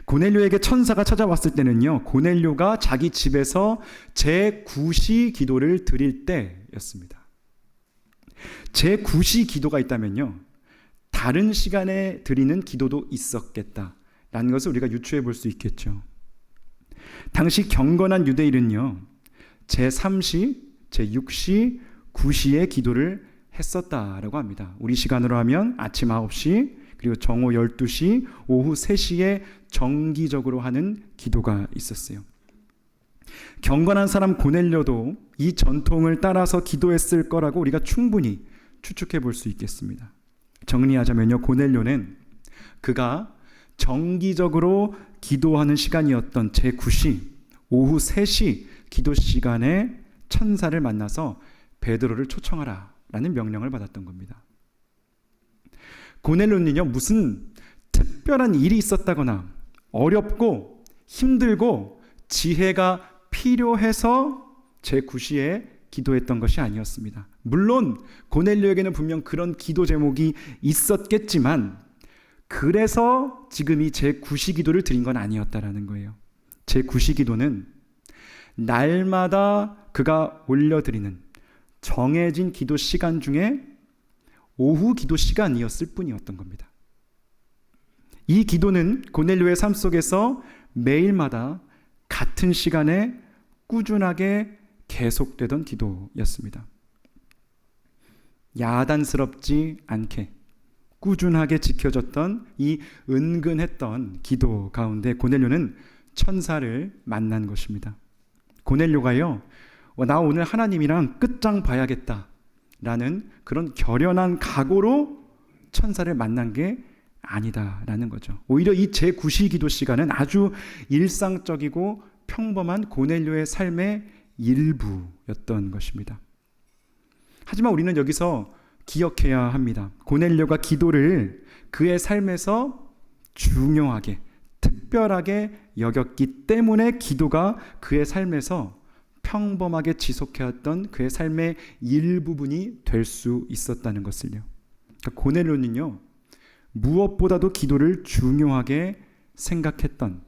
고넬료에게 천사가 찾아왔을 때는요, 고넬료가 자기 집에서 제9시 기도를 드릴 때였습니다. 제9시 기도가 있다면요, 다른 시간에 드리는 기도도 있었겠다라는 것을 우리가 유추해 볼 수 있겠죠. 당시 경건한 유대인은요, 제3시, 제6시, 9시의 기도를 했었다라고 합니다. 우리 시간으로 하면 아침 9시, 그리고 정오 12시, 오후 3시에 정기적으로 하는 기도가 있었어요. 경건한 사람 고넬료도 이 전통을 따라서 기도했을 거라고 우리가 충분히 추측해 볼 수 있겠습니다. 정리하자면요, 고넬료는 그가 정기적으로 기도하는 시간이었던 제9시, 오후 3시 기도 시간에 천사를 만나서 베드로를 초청하라 라는 명령을 받았던 겁니다. 고넬료는요, 무슨 특별한 일이 있었다거나 어렵고 힘들고 지혜가 필요해서 제9시에 기도했던 것이 아니었습니다. 물론 고넬료에게는 분명 그런 기도 제목이 있었겠지만 그래서 지금 이 제9시 기도를 드린 건 아니었다라는 거예요. 제9시 기도는 날마다 그가 올려드리는 정해진 기도 시간 중에 오후 기도 시간이었을 뿐이었던 겁니다. 이 기도는 고넬료의 삶 속에서 매일마다 같은 시간에 꾸준하게 계속되던 기도였습니다. 야단스럽지 않게 꾸준하게 지켜졌던 이 은근했던 기도 가운데 고넬료는 천사를 만난 것입니다. 고넬료가요, 나 오늘 하나님이랑 끝장 봐야겠다 라는 그런 결연한 각오로 천사를 만난 게 아니다라는 거죠. 오히려 이 제9시 기도 시간은 아주 일상적이고 평범한 고넬료의 삶의 일부였던 것입니다. 하지만 우리는 여기서 기억해야 합니다. 고넬료가 기도를 그의 삶에서 중요하게, 특별하게 여겼기 때문에 기도가 그의 삶에서 평범하게 지속해왔던 그의 삶의 일부분이 될 수 있었다는 것을요. 그러니까 고넬료는요, 무엇보다도 기도를 중요하게 생각했던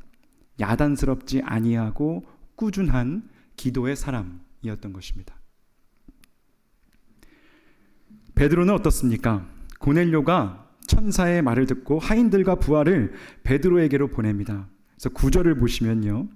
야단스럽지 아니하고 꾸준한 기도의 사람이었던 것입니다. 베드로는 어떻습니까? 고넬료가 천사의 말을 듣고 하인들과 부하를 베드로에게로 보냅니다. 그래서 9절을 보시면요,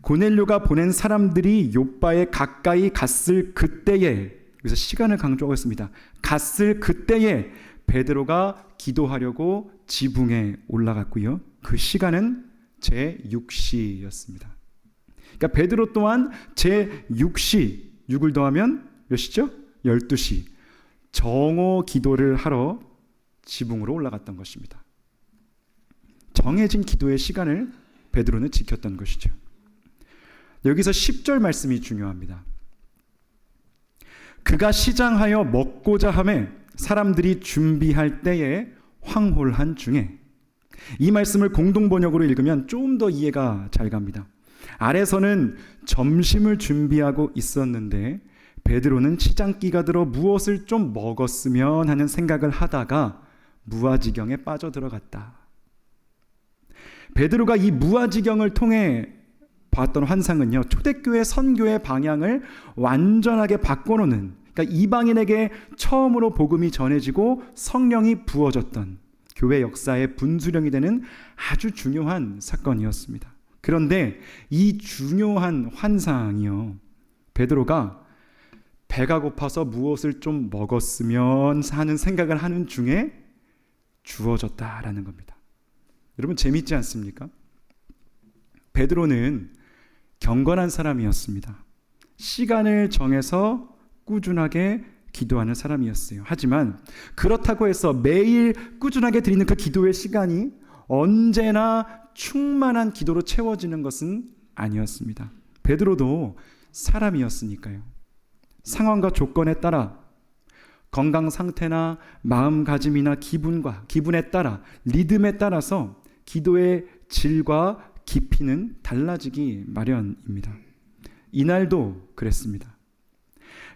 고넬료가 보낸 사람들이 요빠에 가까이 갔을 그때에, 그래서 시간을 강조하고 있습니다. 갔을 그때에 베드로가 기도하려고 지붕에 올라갔고요. 그 시간은 제6시였습니다. 그러니까 베드로 또한 제6시, 6을 더하면 몇 시죠? 12시. 정오 기도를 하러 지붕으로 올라갔던 것입니다. 정해진 기도의 시간을 베드로는 지켰던 것이죠. 여기서 10절 말씀이 중요합니다. 그가 시장하여 먹고자 하매 사람들이 준비할 때에 황홀한 중에, 이 말씀을 공동 번역으로 읽으면 좀 더 이해가 잘 갑니다. 아래서는 점심을 준비하고 있었는데 베드로는 치장기가 들어 무엇을 좀 먹었으면 하는 생각을 하다가 무아지경에 빠져들어갔다. 베드로가 이 무아지경을 통해 봤던 환상은요, 초대교회 선교의 방향을 완전하게 바꿔놓는, 그러니까 이방인에게 처음으로 복음이 전해지고 성령이 부어졌던 교회 역사의 분수령이 되는 아주 중요한 사건이었습니다. 그런데 이 중요한 환상이요, 베드로가 배가 고파서 무엇을 좀 먹었으면 하는 생각을 하는 중에 주어졌다라는 겁니다. 여러분, 재밌지 않습니까? 베드로는 경건한 사람이었습니다. 시간을 정해서 꾸준하게 기도하는 사람이었어요. 하지만 그렇다고 해서 매일 꾸준하게 드리는 그 기도의 시간이 언제나 충만한 기도로 채워지는 것은 아니었습니다. 베드로도 사람이었으니까요. 상황과 조건에 따라, 건강 상태나 마음가짐이나 기분에 따라, 리듬에 따라서 기도의 질과 깊이는 달라지기 마련입니다. 이날도 그랬습니다.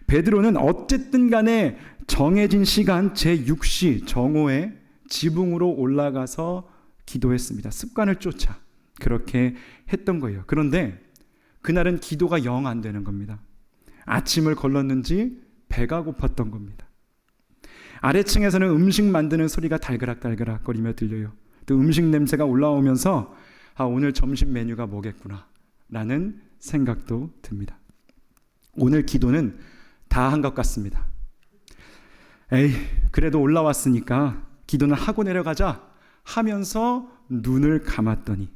베드로는 어쨌든 간에 정해진 시간 제6시 정오에 지붕으로 올라가서 기도했습니다. 습관을 쫓아 그렇게 했던 거예요. 그런데 그날은 기도가 영 안 되는 겁니다. 아침을 걸렀는지 배가 고팠던 겁니다. 아래층에서는 음식 만드는 소리가 달그락달그락 거리며 들려요. 또 음식 냄새가 올라오면서 오늘 점심 메뉴가 뭐겠구나 라는 생각도 듭니다. 오늘 기도는 다 한 것 같습니다. 그래도 올라왔으니까 기도는 하고 내려가자 하면서 눈을 감았더니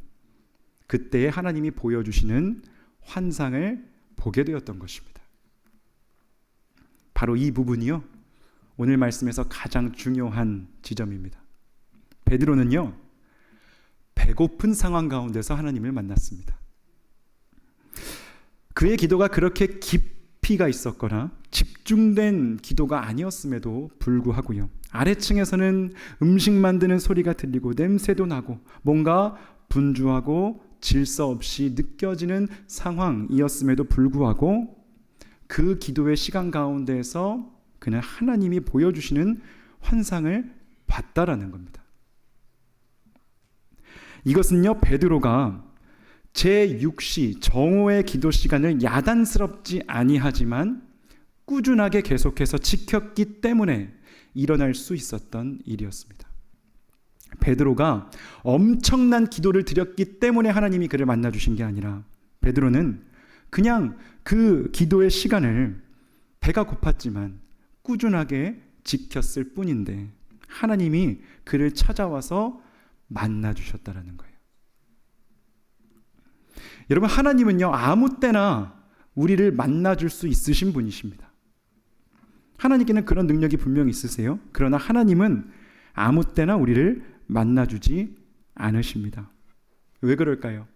그때에 하나님이 보여주시는 환상을 보게 되었던 것입니다. 바로 이 부분이요, 오늘 말씀에서 가장 중요한 지점입니다. 베드로는요, 배고픈 상황 가운데서 하나님을 만났습니다. 그의 기도가 그렇게 깊이가 있었거나 집중된 기도가 아니었음에도 불구하고요, 아래층에서는 음식 만드는 소리가 들리고 냄새도 나고 뭔가 분주하고 질서 없이 느껴지는 상황이었음에도 불구하고 그 기도의 시간 가운데에서 그는 하나님이 보여주시는 환상을 봤다라는 겁니다. 이것은요, 베드로가 제6시 정오의 기도 시간을 야단스럽지 아니하지만 꾸준하게 계속해서 지켰기 때문에 일어날 수 있었던 일이었습니다. 베드로가 엄청난 기도를 드렸기 때문에 하나님이 그를 만나주신 게 아니라, 베드로는 그냥 그 기도의 시간을 배가 고팠지만 꾸준하게 지켰을 뿐인데 하나님이 그를 찾아와서 만나주셨다라는 거예요. 여러분, 하나님은요, 아무 때나 우리를 만나줄 수 있으신 분이십니다. 하나님께는 그런 능력이 분명히 있으세요. 그러나 하나님은 아무 때나 우리를 만나주지 않으십니다. 왜 그럴까요?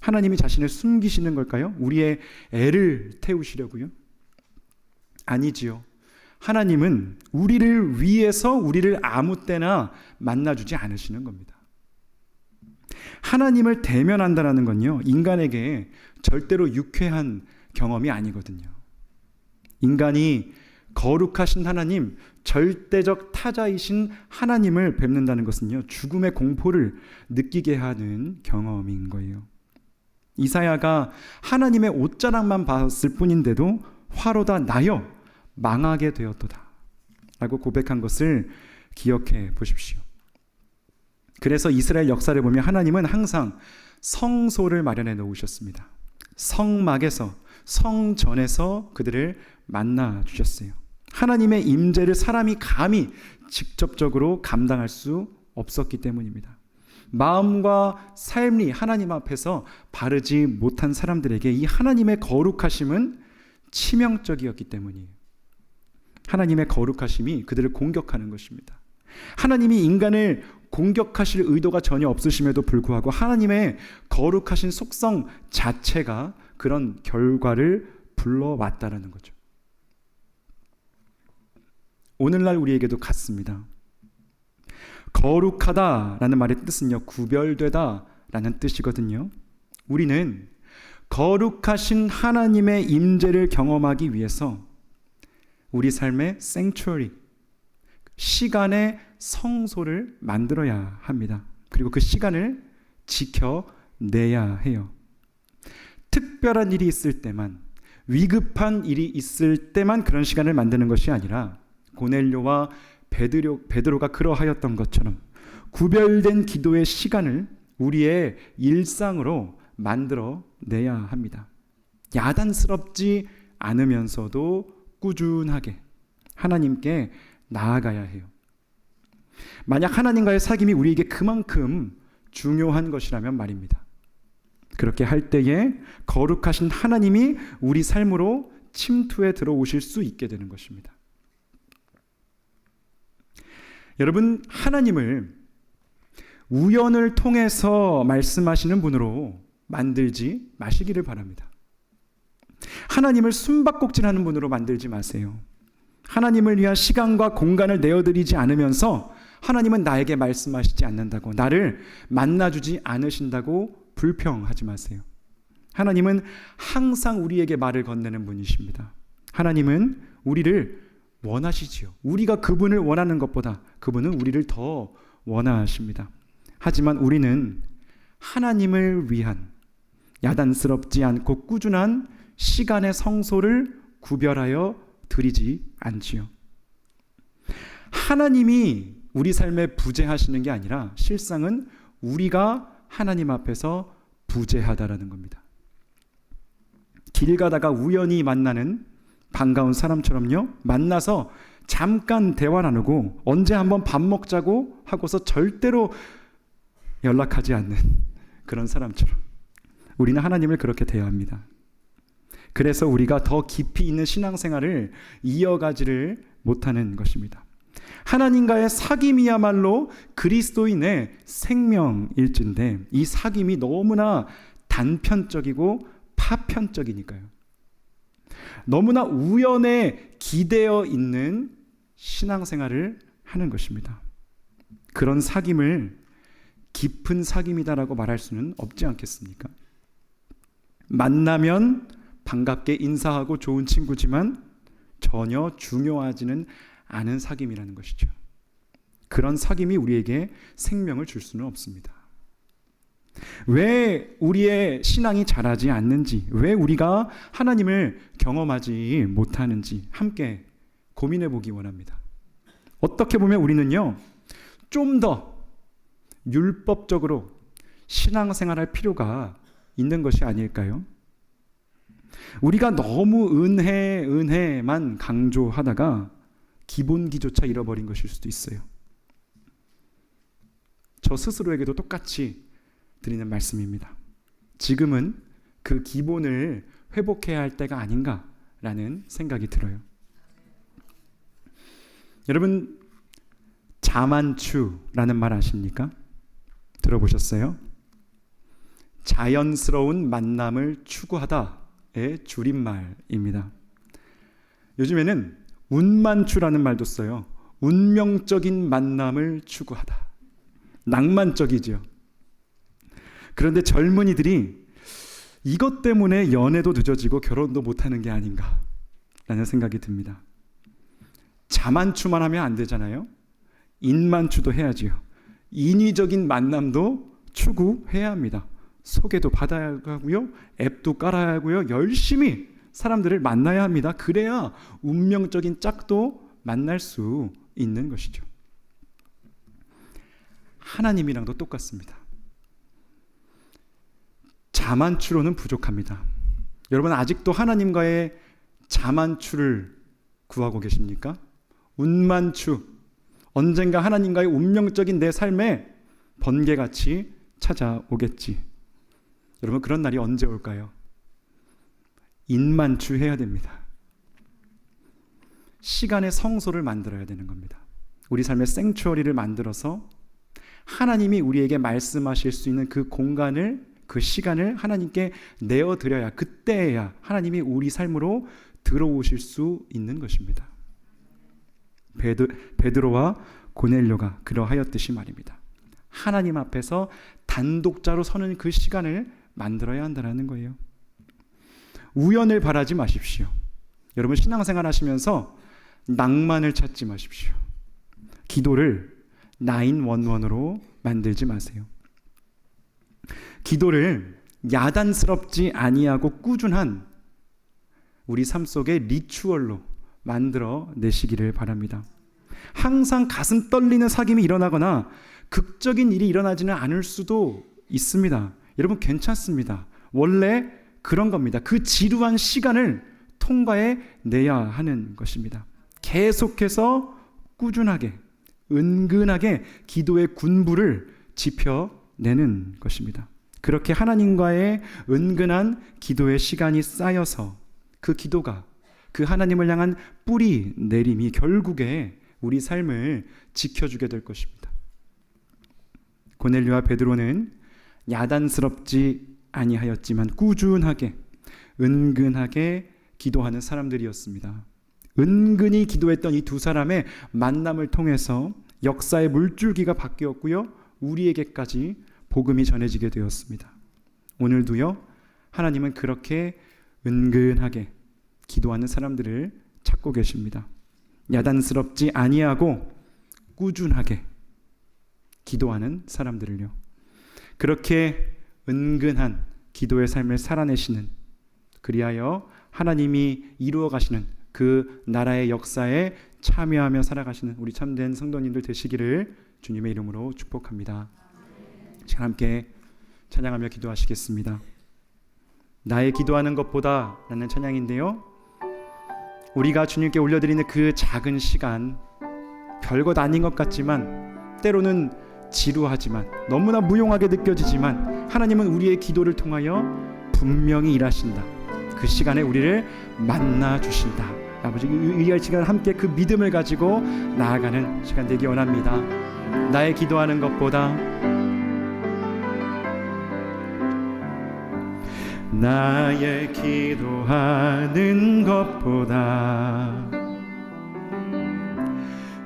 하나님이 자신을 숨기시는 걸까요? 우리의 애를 태우시려고요? 아니지요. 하나님은 우리를 위해서 우리를 아무 때나 만나주지 않으시는 겁니다. 하나님을 대면한다는 건요, 인간에게 절대로 유쾌한 경험이 아니거든요. 인간이 거룩하신 하나님, 절대적 타자이신 하나님을 뵙는다는 것은요, 죽음의 공포를 느끼게 하는 경험인 거예요. 이사야가 하나님의 옷자락만 봤을 뿐인데도 화로다 나여 망하게 되었도다 라고 고백한 것을 기억해 보십시오. 그래서 이스라엘 역사를 보면 하나님은 항상 성소를 마련해 놓으셨습니다. 성막에서, 성전에서 그들을 만나 주셨어요. 하나님의 임재를 사람이 감히 직접적으로 감당할 수 없었기 때문입니다. 마음과 삶이 하나님 앞에서 바르지 못한 사람들에게 이 하나님의 거룩하심은 치명적이었기 때문이에요. 하나님의 거룩하심이 그들을 공격하는 것입니다. 하나님이 인간을 공격하실 의도가 전혀 없으심에도 불구하고 하나님의 거룩하신 속성 자체가 그런 결과를 불러왔다라는 거죠. 오늘날 우리에게도 같습니다. 거룩하다라는 말의 뜻은요, 구별되다라는 뜻이거든요. 우리는 거룩하신 하나님의 임재를 경험하기 위해서 우리 삶의 생츄어리, 시간의 성소를 만들어야 합니다. 그리고 그 시간을 지켜내야 해요. 특별한 일이 있을 때만, 위급한 일이 있을 때만 그런 시간을 만드는 것이 아니라 고넬료와 베드로가 그러하였던 것처럼 구별된 기도의 시간을 우리의 일상으로 만들어내야 합니다. 야단스럽지 않으면서도 꾸준하게 하나님께 나아가야 해요. 만약 하나님과의 사귐이 우리에게 그만큼 중요한 것이라면 말입니다. 그렇게 할 때에 거룩하신 하나님이 우리 삶으로 침투해 들어오실 수 있게 되는 것입니다. 여러분, 하나님을 우연을 통해서 말씀하시는 분으로 만들지 마시기를 바랍니다. 하나님을 숨바꼭질하는 분으로 만들지 마세요. 하나님을 위한 시간과 공간을 내어드리지 않으면서 하나님은 나에게 말씀하시지 않는다고, 나를 만나주지 않으신다고 불평하지 마세요. 하나님은 항상 우리에게 말을 건네는 분이십니다. 하나님은 우리를 원하시지요. 우리가 그분을 원하는 것보다 그분은 우리를 더 원하십니다. 하지만 우리는 하나님을 위한 야단스럽지 않고 꾸준한 시간의 성소를 구별하여 드리지 않지요. 하나님이 우리 삶에 부재하시는 게 아니라 실상은 우리가 하나님 앞에서 부재하다라는 겁니다. 길 가다가 우연히 만나는 반가운 사람처럼요, 만나서 잠깐 대화 나누고 언제 한번 밥 먹자고 하고서 절대로 연락하지 않는 그런 사람처럼 우리는 하나님을 그렇게 대합니다. 그래서 우리가 더 깊이 있는 신앙생활을 이어가지를 못하는 것입니다. 하나님과의 사귐이야말로 그리스도인의 생명일진데 이 사귐이 너무나 단편적이고 파편적이니까요. 너무나 우연에 기대어 있는 신앙생활을 하는 것입니다. 그런 사귐을 깊은 사귐이다라고 말할 수는 없지 않겠습니까? 만나면 반갑게 인사하고 좋은 친구지만 전혀 중요하지는 않은 사귐이라는 것이죠. 그런 사귐이 우리에게 생명을 줄 수는 없습니다. 왜 우리의 신앙이 자라지 않는지, 왜 우리가 하나님을 경험하지 못하는지 함께 고민해 보기 원합니다. 어떻게 보면 우리는요, 좀 더 율법적으로 신앙생활할 필요가 있는 것이 아닐까요? 우리가 너무 은혜만 강조하다가 기본기조차 잃어버린 것일 수도 있어요. 저 스스로에게도 똑같이 드리는 말씀입니다. 지금은 그 기본을 회복해야 할 때가 아닌가라는 생각이 들어요. 여러분, 자만추라는 말 아십니까? 들어보셨어요? 자연스러운 만남을 추구하다의 줄임말입니다. 요즘에는 운만추라는 말도 써요. 운명적인 만남을 추구하다. 낭만적이죠. 그런데 젊은이들이 이것 때문에 연애도 늦어지고 결혼도 못하는 게 아닌가라는 생각이 듭니다. 자만추만 하면 안 되잖아요. 인만추도 해야지요. 인위적인 만남도 추구해야 합니다. 소개도 받아야 하고요. 앱도 깔아야 하고요. 열심히 사람들을 만나야 합니다. 그래야 운명적인 짝도 만날 수 있는 것이죠. 하나님이랑도 똑같습니다. 자만추로는 부족합니다. 여러분, 아직도 하나님과의 자만추를 구하고 계십니까? 운만추, 언젠가 하나님과의 운명적인 내 삶에 번개같이 찾아오겠지. 여러분, 그런 날이 언제 올까요? 인만추 해야 됩니다. 시간의 성소를 만들어야 되는 겁니다. 우리 삶의 생추어리를 만들어서 하나님이 우리에게 말씀하실 수 있는 그 공간을, 그 시간을 하나님께 내어드려야, 그때야 하나님이 우리 삶으로 들어오실 수 있는 것입니다. 베드로와 고넬료가 그러하였듯이 말입니다. 하나님 앞에서 단독자로 서는 그 시간을 만들어야 한다는 거예요. 우연을 바라지 마십시오. 여러분 신앙생활 하시면서 낭만을 찾지 마십시오. 기도를 911으로 만들지 마세요. 기도를 야단스럽지 아니하고 꾸준한 우리 삶 속의 리추얼로 만들어 내시기를 바랍니다. 항상 가슴 떨리는 사귐이 일어나거나 극적인 일이 일어나지는 않을 수도 있습니다. 여러분 괜찮습니다. 원래 그런 겁니다. 그 지루한 시간을 통과해 내야 하는 것입니다. 계속해서 꾸준하게 은근하게 기도의 군부를 지펴내는 것입니다. 그렇게 하나님과의 은근한 기도의 시간이 쌓여서 그 기도가 그 하나님을 향한 뿌리 내림이 결국에 우리 삶을 지켜주게 될 것입니다. 고넬료와 베드로는 야단스럽지 아니하였지만 꾸준하게 은근하게 기도하는 사람들이었습니다. 은근히 기도했던 이 두 사람의 만남을 통해서 역사의 물줄기가 바뀌었고요. 우리에게까지 복음이 전해지게 되었습니다. 오늘도요. 하나님은 그렇게 은근하게 기도하는 사람들을 찾고 계십니다. 야단스럽지 아니하고 꾸준하게 기도하는 사람들을요. 그렇게 은근한 기도의 삶을 살아내시는, 그리하여 하나님이 이루어 가시는 그 나라의 역사에 참여하며 살아가시는 우리 참된 성도님들 되시기를 주님의 이름으로 축복합니다. 지금 함께 찬양하며 기도하시겠습니다. 나의 기도하는 것보다 라는 찬양인데요, 우리가 주님께 올려드리는 그 작은 시간, 별것 아닌 것 같지만 때로는 지루하지만 너무나 무용하게 느껴지지만 하나님은 우리의 기도를 통하여 분명히 일하신다. 그 시간에 우리를 만나 주신다. 아버지, 이 시간 함께 그 믿음을 가지고 나아가는 시간 되기 원합니다. 나의 기도하는 것보다, 나의 기도하는 것보다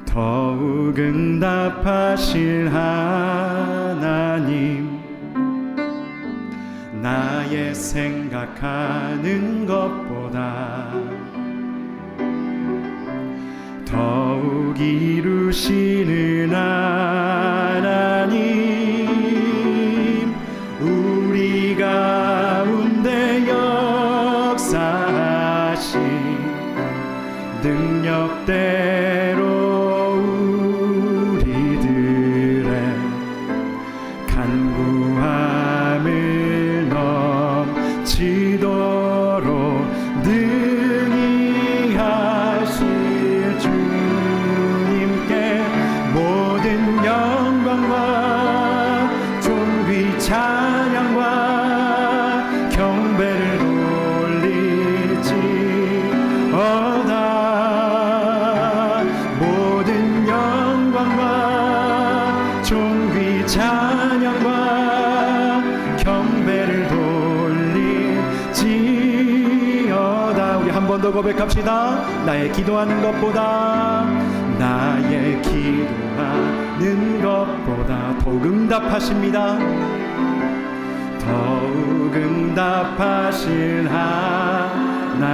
더욱 응답하실 하나님, 나의 생각하는 것보다 더욱 이루시는 하나님, 우리 가운데 역사하신 능력대로 우리들의 간구함을 넘치도록 능히 하실 주님께 모든 영광과 존귀 찬양과 경배를 돌릴지어다. 모든 영광과 존귀 찬양과 경배를 돌릴지어다. 우리 한 번 더 고백합시다. 나의 기도하는 것보다, 나의 기도하는 것보다 더욱 응답하십니다. 더욱 응답하실 하나님,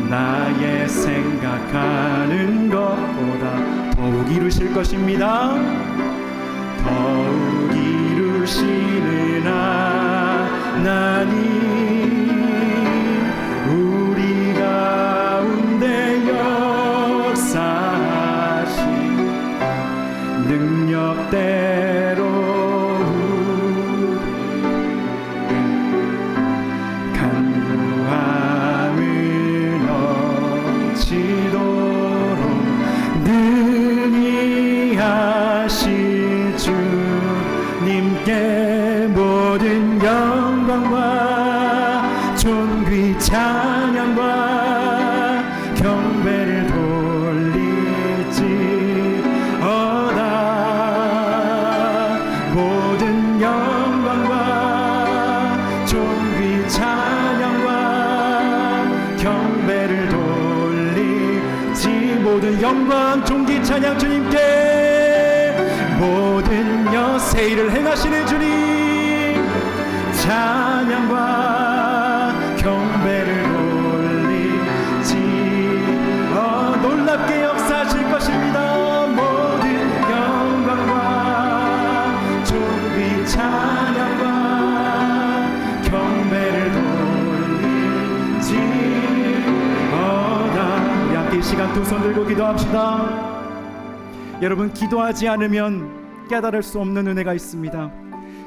나의 생각하는 것보다 더욱 이루실 것입니다. 더욱 이루시는 하나님, 우리 가운데 역사하신 능력대로 간구함을 넘치도록 능히 하실 주님께 모든 영광과 존귀 찬양과 경배를 돌릴지어다. 모든 영광과 존귀 찬양과 경배를 돌릴지. 모든 영광 존귀 찬양 주님께, 모든 여세일을 행하시는 주님, 찬양과 경배를 올리지. 놀랍게 역사하실 것입니다. 모든 영광과 존귀 찬양과 경배를 올리지. 우리 함께 이 시간 두 손 들고 기도합시다. 여러분, 기도하지 않으면 깨달을 수 없는 은혜가 있습니다.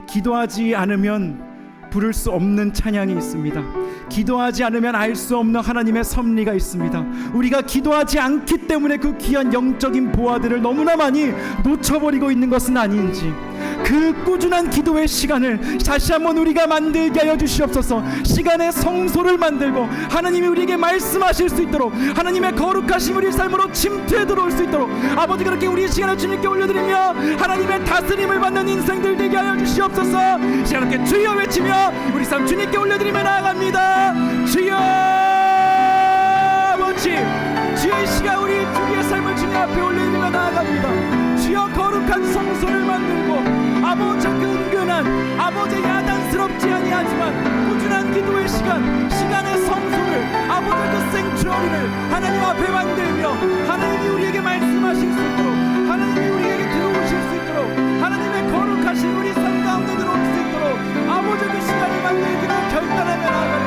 기도하지 않으면 부를 수 없는 찬양이 있습니다. 기도하지 않으면 알 수 없는 하나님의 섭리가 있습니다. 우리가 기도하지 않기 때문에 그 귀한 영적인 보화들을 너무나 많이 놓쳐버리고 있는 것은 아닌지, 그 꾸준한 기도의 시간을 다시 한번 우리가 만들게 하여 주시옵소서. 시간의 성소를 만들고 하나님이 우리에게 말씀하실 수 있도록, 하나님의 거룩하심 우리 삶으로 침투해 들어올 수 있도록 아버지, 그렇게 우리 시간을 주님께 올려드리며 하나님의 다스림을 받는 인생들 되게 하여 주시옵소서. 이 시간 함께 주여 외치며 우리 삶 주님께 올려드리며 나아갑니다. 주여 아버지, 주여 이 시간 우리의 삶을 주님 앞에 올려드리며 나아갑니다. 주여 거룩한 성소를 만들고 아버지 그 은근한 아버지 야단스럽지 아니하지만 꾸준한 기도의 시간의 성소를 아버지 그 생추어리를 하나님 앞에 만들며 하나님이 우리에게 말씀하실 수 있도록, 하나님이 우리에게 들어오실 수 있도록, 하나님의 거룩하신 우리 삶 가운데 들어올 수 있도록 아버지 그 시간을 만들기로 결단하며 나아가는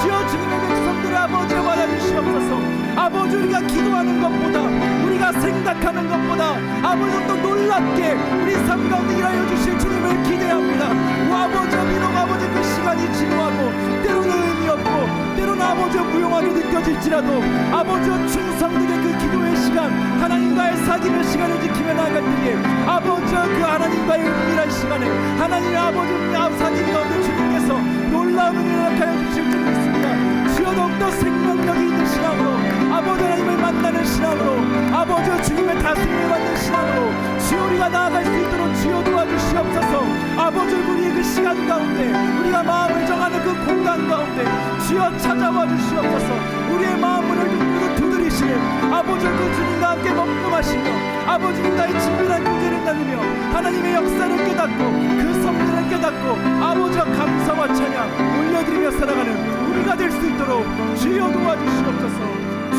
주여 주님의 백성들을 아버지 받아주시옵소서. 아버지, 우리가 기도하는 것보다, 우리가 생각하는 것보다 아버지 또 놀랍게 우리 삶 가운데 일하여 주실 주님을 기대합니다. 아버지 비록 아버지 그 시간이 지루하고 때로는 의미 없고 때로는 아버지 무용하게 느껴질지라도 아버지 충성되게 그 기도의 시간, 하나님과의 사귐의 시간을 지키며 나아갈 때에 아버지 그 하나님과의 은밀한 시간에 하나님의 아버지 사귐이 없는 주님께서 놀라운 은혜를 하여 주실 줄 믿습니다. 주여 더욱더 생명력이 있는 신앙으로 아버지 하나님을 만나는 신앙으로 아버지 주님의 다스림을 받는 신앙으로 주여 우리가 나아갈 수 있도록 주여 도와주시옵소서. 아버지 우리의 그 시간 가운데, 우리가 마음을 정하는 그 공간 가운데 주여 찾아와 주시옵소서. 우리의 마음을 두드리시는 아버지 그 주님과 함께 먹고 마시며 아버지님과의 친밀한 교제를 나누며 하나님의 역사를 깨닫고 그 섭리를 깨닫고 아버지 감사와 찬양 올려드리며 살아가는 우리가 될 수 있도록 주여 도와주시옵소서.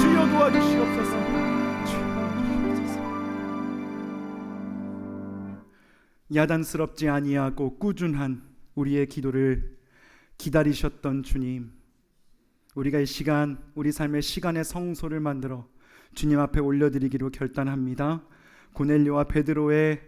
주여 도와주시옵소서. 야단스럽지 아니하고 꾸준한 우리의 기도를 기다리셨던 주님, 우리가 이 시간 우리 삶의 시간의 성소를 만들어 주님 앞에 올려드리기로 결단합니다. 고넬료와 베드로의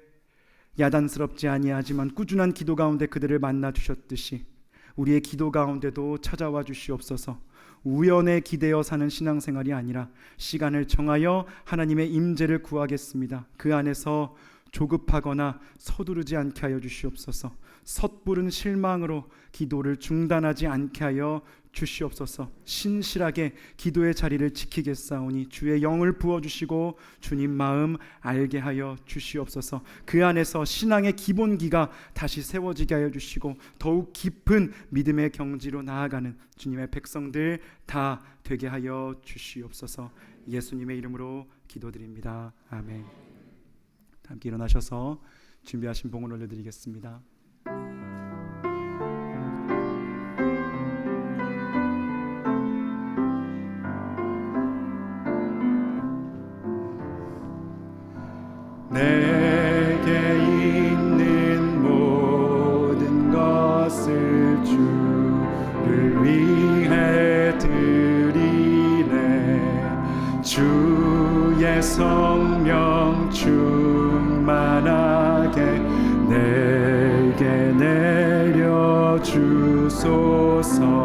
야단스럽지 아니하지만 꾸준한 기도 가운데 그들을 만나 주셨듯이 우리의 기도 가운데도 찾아와 주시옵소서. 우연에 기대어 사는 신앙생활이 아니라 시간을 정하여 하나님의 임재를 구하겠습니다. 그 안에서 조급하거나 서두르지 않게 하여 주시옵소서. 섣부른 실망으로 기도를 중단하지 않게 하여 주시옵소서. 신실하게 기도의 자리를 지키겠사오니 주의 영을 부어주시고 주님 마음 알게 하여 주시옵소서. 그 안에서 신앙의 기본기가 다시 세워지게 하여 주시고 더욱 깊은 믿음의 경지로 나아가는 주님의 백성들 다 되게 하여 주시옵소서. 예수님의 이름으로 기도드립니다. 아멘. 함께 일어나셔서 준비하신 봉을 올려드리겠습니다. 내게 있는 모든 것을 주를 위해 드리네. 주의 성령 충만하게 내게 내려 주소서.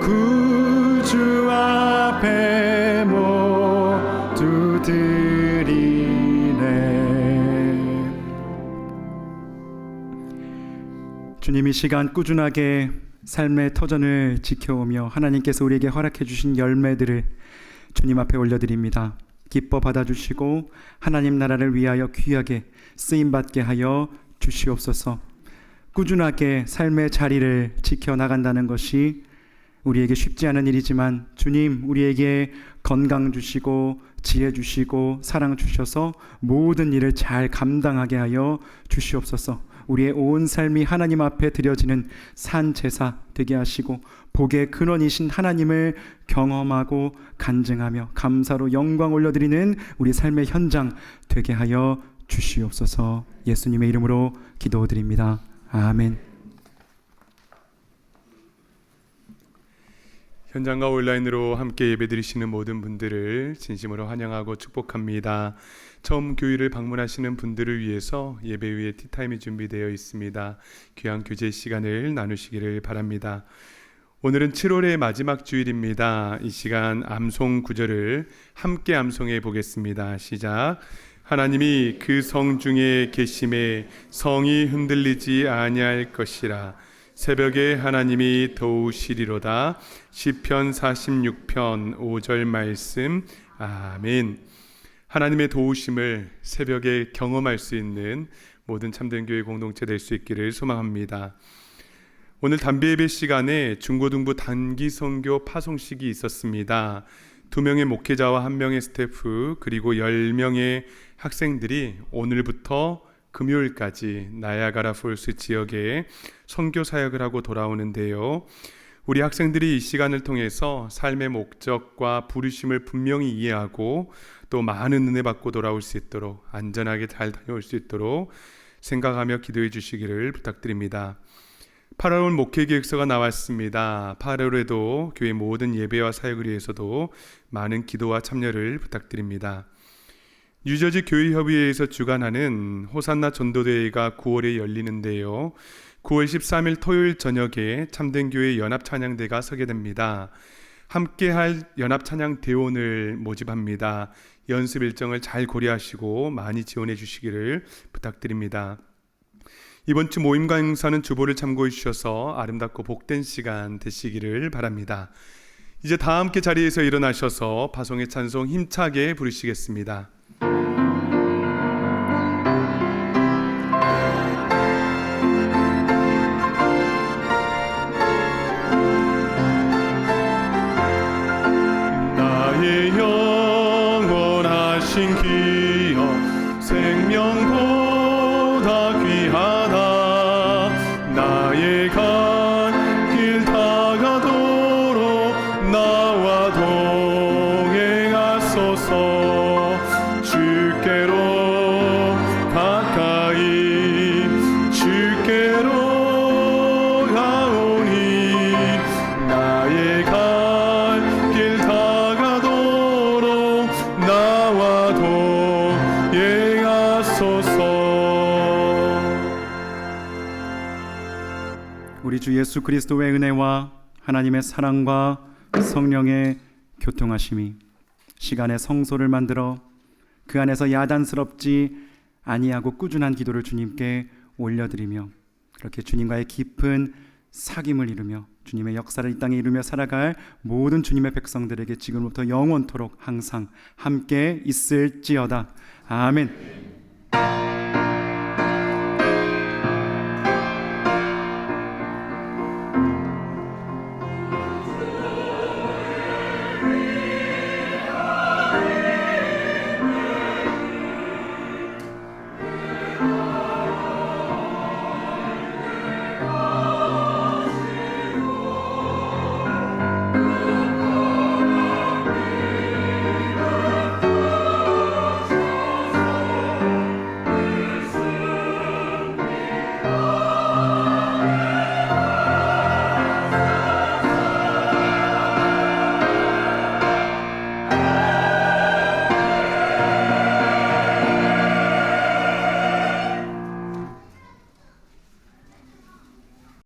구주 앞에 모두 드리네. 주님, 이 시간 꾸준하게 삶의 터전을 지켜오며 하나님께서 우리에게 허락해 주신 열매들을 주님 앞에 올려드립니다. 기뻐 받아주시고 하나님 나라를 위하여 귀하게 쓰임받게 하여 주시옵소서. 꾸준하게 삶의 자리를 지켜나간다는 것이 우리에게 쉽지 않은 일이지만 주님 우리에게 건강 주시고 지혜 주시고 사랑 주셔서 모든 일을 잘 감당하게 하여 주시옵소서. 우리의 온 삶이 하나님 앞에 드려지는 산 제사 되게 하시고 복의 근원이신 하나님을 경험하고 간증하며 감사로 영광 올려드리는 우리 삶의 현장 되게 하여 주시옵소서. 예수님의 이름으로 기도드립니다. 아멘. 현장과 온라인으로 함께 예배드리시는 모든 분들을 진심으로 환영하고 축복합니다. 처음 교회를 방문하시는 분들을 위해서 예배 위에 티타임이 준비되어 있습니다. 귀한 교제 시간을 나누시기를 바랍니다. 오늘은 7월의 마지막 주일입니다. 이 시간 암송 구절을 함께 암송해 보겠습니다. 시작. 하나님이 그 성 중에 계심에 성이 흔들리지 아니할 것이라. 새벽에 하나님이 도우시리로다. 시편 46편 5절 말씀. 아멘. 하나님의 도우심을 새벽에 경험할 수 있는 모든 참된 교회 공동체 될 수 있기를 소망합니다. 오늘 담배 예배 시간에 중고등부 단기 선교 파송식이 있었습니다. 2명의 목회자와 1명의 스태프 그리고 10명의 학생들이 오늘부터 금요일까지 나야가라 폴스 지역에 선교 사역을 하고 돌아오는데요. 우리 학생들이 이 시간을 통해서 삶의 목적과 부르심을 분명히 이해하고 또 많은 은혜 받고 돌아올 수 있도록 안전하게 잘 다녀올 수 있도록 생각하며 기도해 주시기를 부탁드립니다. 8월 목회계획서가 나왔습니다. 8월에도 교회 모든 예배와 사역을 위해서도 많은 기도와 참여를 부탁드립니다. 뉴저지 교회협의회에서 주관하는 호산나 전도대회가 9월에 열리는데요. 9월 13일 토요일 저녁에 참된교회 연합찬양대가 서게 됩니다. 함께할 연합찬양대원을 모집합니다. 연습 일정을 잘 고려하시고 많이 지원해 주시기를 부탁드립니다. 이번 주 모임 강사는 주보를 참고해 주셔서 아름답고 복된 시간 되시기를 바랍니다. 이제 다 함께 자리에서 일어나셔서 파송의 찬송 힘차게 부르시겠습니다. 나의 영원하신 기업 생명보다 귀하다. 나의 갈 길 다가도록 나와 동행하소서. 주께로 가까이 주께로 가오니 나의 갈 길 다가도록 나와 동행하소서. 우리 주 예수 그리스도의 은혜와 하나님의 사랑과 성령의 교통하심이 시간의 성소를 만들어 그 안에서 야단스럽지 아니하고 꾸준한 기도를 주님께 올려드리며 그렇게 주님과의 깊은 사귐을 이루며 주님의 역사를 이 땅에 이루며 살아갈 모든 주님의 백성들에게 지금부터 영원토록 항상 함께 있을지어다. 아멘.